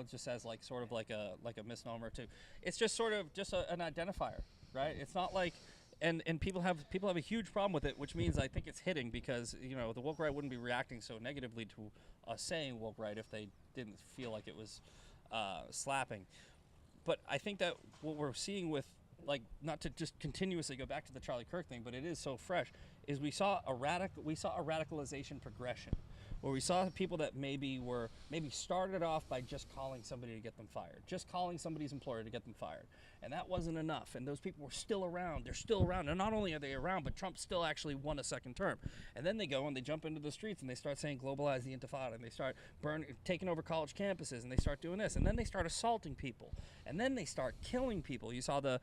Just as sort of like a misnomer too. It's just sort of an identifier, right? It's not like. And people have a huge problem with it, which means I think it's hitting because the woke right wouldn't be reacting so negatively to us saying woke right if they didn't feel like it was slapping. But I think that what we're seeing with not to just continuously go back to the Charlie Kirk thing, but it is so fresh, is we saw a radicalization progression. Where we saw people that maybe started off by just calling somebody to get them fired, just calling somebody's employer to get them fired. And that wasn't enough. And those people were still around. They're still around. And not only are they around, but Trump still actually won a second term. And then they go and they jump into the streets and they start saying globalize the intifada. And they start taking over college campuses and they start doing this. And then they start assaulting people. And then they start killing people. You saw the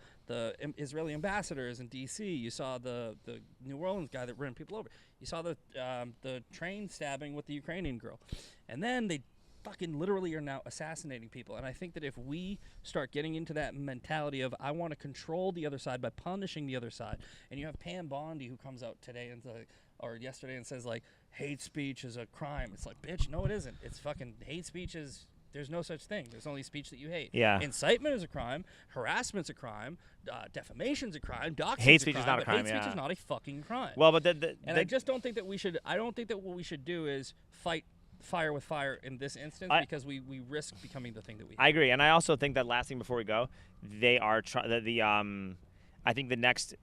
Israeli ambassadors in D.C. You saw the New Orleans guy that ran people over. You saw the train stabbing with the Ukrainian girl. And then they fucking literally are now assassinating people. And I think that if we start getting into that mentality of I want to control the other side by punishing the other side, and you have Pam Bondi who comes out today or yesterday and says hate speech is a crime. It's like, bitch, no it isn't. It's fucking hate speech is there's no such thing. There's only speech that you hate. Yeah. Incitement is a crime. Harassment's a crime. Defamation's a crime. Doxing's hate speech a crime, is not a crime. Hate speech is not a fucking crime. Well, but I just don't think that we should. I don't think that what we should do is fight fire with fire in this instance because we risk becoming the thing that we hate. I agree, and I also think that last thing before we go, they are I think the next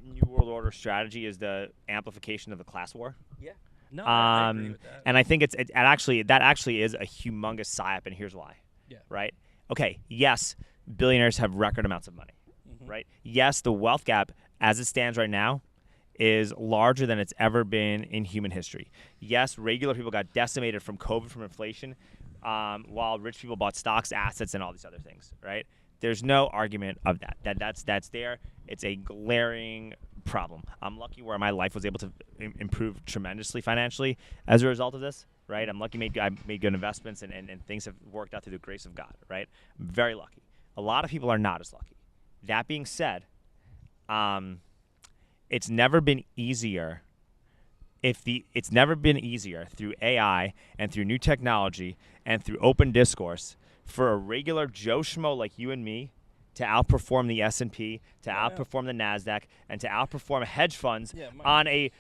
New World Order strategy is the amplification of the class war. Yeah. No, I agree with that. And I think that actually is a humongous psyop, and here's why. Yeah. Right? Okay, yes, billionaires have record amounts of money, right? Yes, the wealth gap, as it stands right now, is larger than it's ever been in human history. Yes, regular people got decimated from COVID, from inflation, while rich people bought stocks, assets, and all these other things, right? There's no argument of that. That's there. It's a glaring problem. I'm lucky where my life was able to improve tremendously financially as a result of this, right? I'm lucky I made good investments and things have worked out through the grace of God, right? I'm very lucky. A lot of people are not as lucky. That being said, it's never been easier it's never been easier through AI and through new technology and through open discourse for a regular Joe Schmo like you and me to outperform the S&P, to outperform the NASDAQ, and to outperform hedge funds on a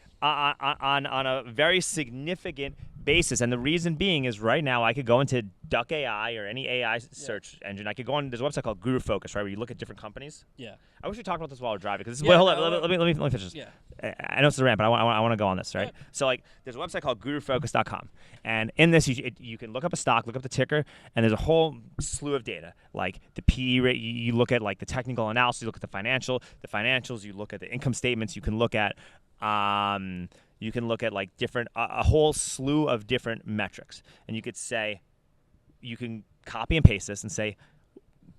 very significant basis. And the reason being is right now I could go into Duck AI or any AI search engine. I could go on. There's a website called Guru Focus, right, where you look at different companies. Yeah. I wish we talked about this while we're driving because hold up. Let me finish this. Yeah. I know it's a rant, but I want to go on this, right? So there's a website called GuruFocus.com, and in this you can look up a stock, look up the ticker, and there's a whole slew of data like the PE rate. You look at the technical analysis, you look at the financials, you look at the income statements, you can look at different a whole slew of different metrics, and you could say you can copy and paste this and say,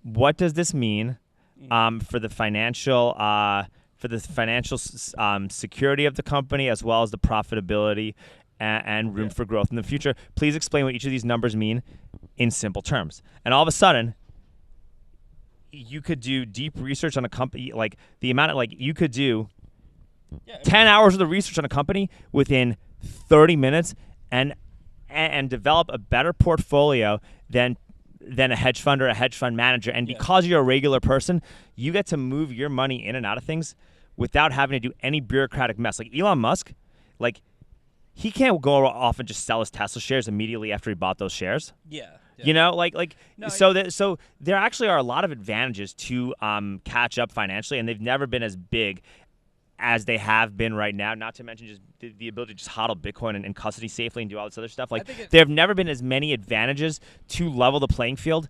what does this mean for the financial security of the company as well as the profitability and room for growth in the future? Please explain what each of these numbers mean in simple terms. And all of a sudden, you could do deep research on a company, you could do 10 hours of the research on a company within 30 minutes and develop a better portfolio than a hedge fund or a hedge fund manager. And because you're a regular person, you get to move your money in and out of things without having to do any bureaucratic mess. Like Elon Musk, like he can't go off and just sell his Tesla shares immediately after he bought those shares. Yeah. You know, so there actually are a lot of advantages to catch up financially, and they've never been as big as they have been right now. Not to mention just the ability to just hodl Bitcoin and custody safely and do all this other stuff. Like there have never been as many advantages to level the playing field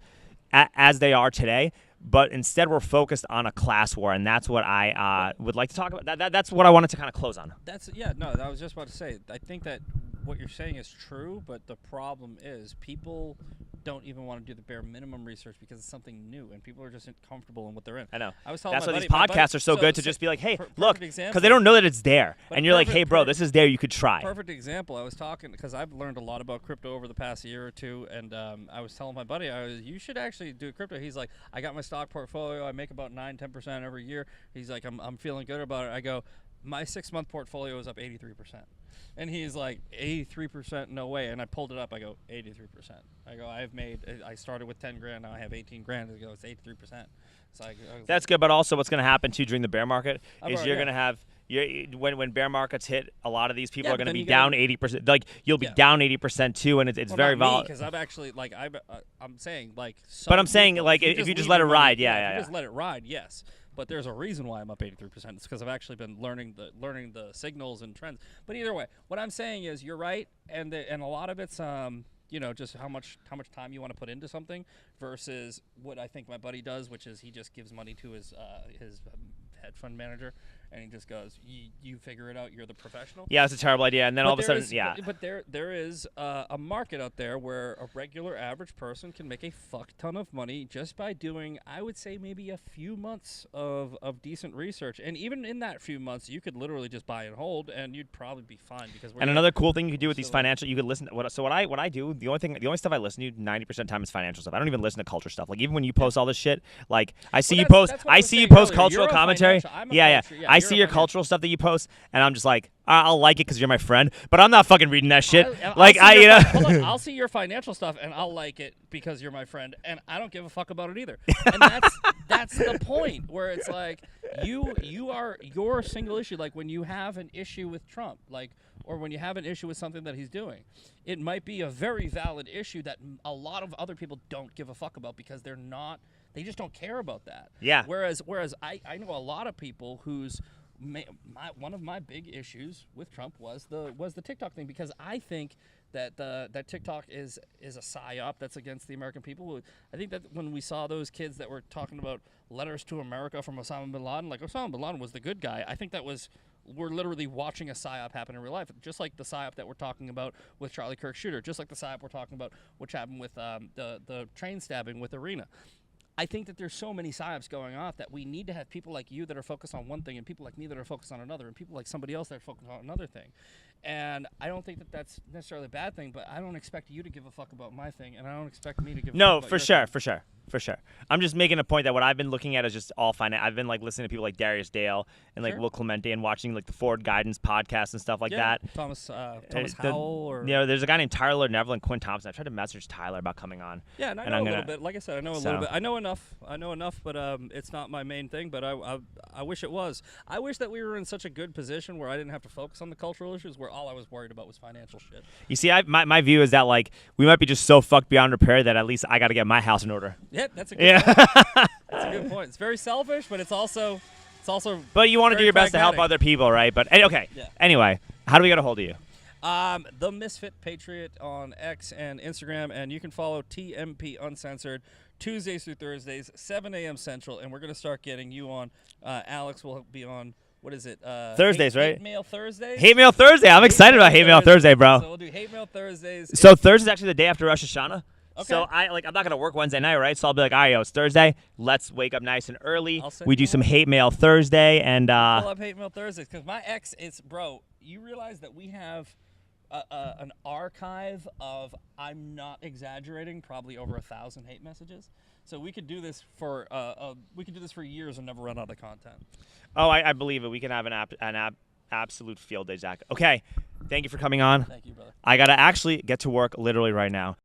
as they are today. But instead, we're focused on a class war, and that's what I would like to talk about. That's what I wanted to kind of close on. I was just about to say. I think that what you're saying is true, but the problem is people don't even want to do the bare minimum research because it's something new, and people are just comfortable in what they're in. I know. That's why these podcasts are so good to just be like, hey, look, because they don't know that it's there, and you're like, hey, bro, this is there. You could try. Perfect example. I was talking because I've learned a lot about crypto over the past year or two, and I was telling my buddy, you should actually do crypto. He's like, I got my stock portfolio. I make about 9-10% every year. He's like, I'm feeling good about it. I go, my 6-month portfolio is up 83%. And he's like, 83%? No way. And I pulled it up. I go, 83%. I go, I started with 10 grand. Now I have 18 grand. I go, it's 83%. It's like, that's good. But also what's going to happen too during the bear market is you're going to have, when bear markets hit, a lot of these people are going to be down 80%. Like you'll be down 80% too, and it's very volatile. Because I'm actually like I'm saying like. But I'm saying like if you just let it ride, just let it ride, yes. But there's a reason why I'm up 83%. It's because I've actually been learning the signals and trends. But either way, what I'm saying is you're right, and a lot of it's just how much time you want to put into something versus what I think my buddy does, which is he just gives money to his hedge fund manager, and he just goes, you figure it out, you're the professional. Yeah, it's a terrible idea. And then all of a sudden, But there is a market out there where a regular average person can make a fuck ton of money just by doing, I would say, maybe a few months of decent research. And even in that few months, you could literally just buy and hold, and you'd probably be fine. And another cool thing you could do with these financial, you could listen. What I do, the only stuff I listen to 90% of the time is financial stuff. I don't even listen to culture stuff. Like even when you post all this shit, like I see you post cultural commentary. I see your cultural stuff that you post, and I'm just like, I'll like it because you're my friend, but I'm not fucking reading that shit. I'll see your financial stuff, and I'll like it because you're my friend, and I don't give a fuck about it either. And that's the point where it's like you are your single issue. Like when you have an issue with Trump, or when you have an issue with something that he's doing, it might be a very valid issue that a lot of other people don't give a fuck about because they just don't care about that. Yeah. Whereas I know a lot of people whose one of my big issues with Trump was the TikTok thing, because I think that TikTok is a psyop that's against the American people. I think that when we saw those kids that were talking about letters to America from Osama bin Laden, like Osama bin Laden was the good guy. I think we're literally watching a psyop happen in real life, just like the psyop that we're talking about with Charlie Kirk shooter, just like the psyop we're talking about which happened with the train stabbing with Arena. I think that there's so many psyops going off that we need to have people like you that are focused on one thing and people like me that are focused on another and people like somebody else that are focused on another thing. And I don't think that that's necessarily a bad thing, but I don't expect you to give a fuck about my thing, and I don't expect me to give a fuck about for sure. I'm just making a point that what I've been looking at is just all finance. I've been listening to people like Darius Dale and Will Clemente and watching the Forward Guidance podcast and stuff like that. Thomas Howell. Or there's a guy named Tyler Neville and Quinn Thompson. I tried to message Tyler about coming on. Yeah, and I know a little bit. Like I said, I know a little bit. I know enough, but it's not my main thing. But I wish it was. I wish that we were in such a good position where I didn't have to focus on the cultural issues, where all I was worried about was financial shit. You see, my view is that we might be just so fucked beyond repair that at least I got to get my house in order. Yeah, that's a good point. That's a good point. It's very selfish, but it's also. But you want to do your best to help other people, right? But okay. Yeah. Anyway, how do we get a hold of you? The Misfit Patriot on X and Instagram, and you can follow TMP Uncensored Tuesdays through Thursdays, 7 a.m. Central, and we're going to start getting you on. Alex will be on. What is it? Thursdays, right? Hate Mail Thursdays. Hate Mail Thursday. I'm excited about Hate Mail Thursday, bro. So we'll do Hate Mail Thursdays. So Thursday's actually the day after Rosh Hashanah. Okay. So I'm not gonna work Wednesday night, right? So I'll be like, all right, it's Thursday. Let's wake up nice and early. We do some Hate Mail Thursday, and I love Hate Mail Thursdays because my ex is, bro. You realize that we have an archive of, I'm not exaggerating, probably over 1,000 hate messages. So we could do this for years and never run out of content. Oh, I believe it. We can have an Absolute field day, Zach. Okay, thank you for coming on. Thank you, brother. I gotta actually get to work literally right now.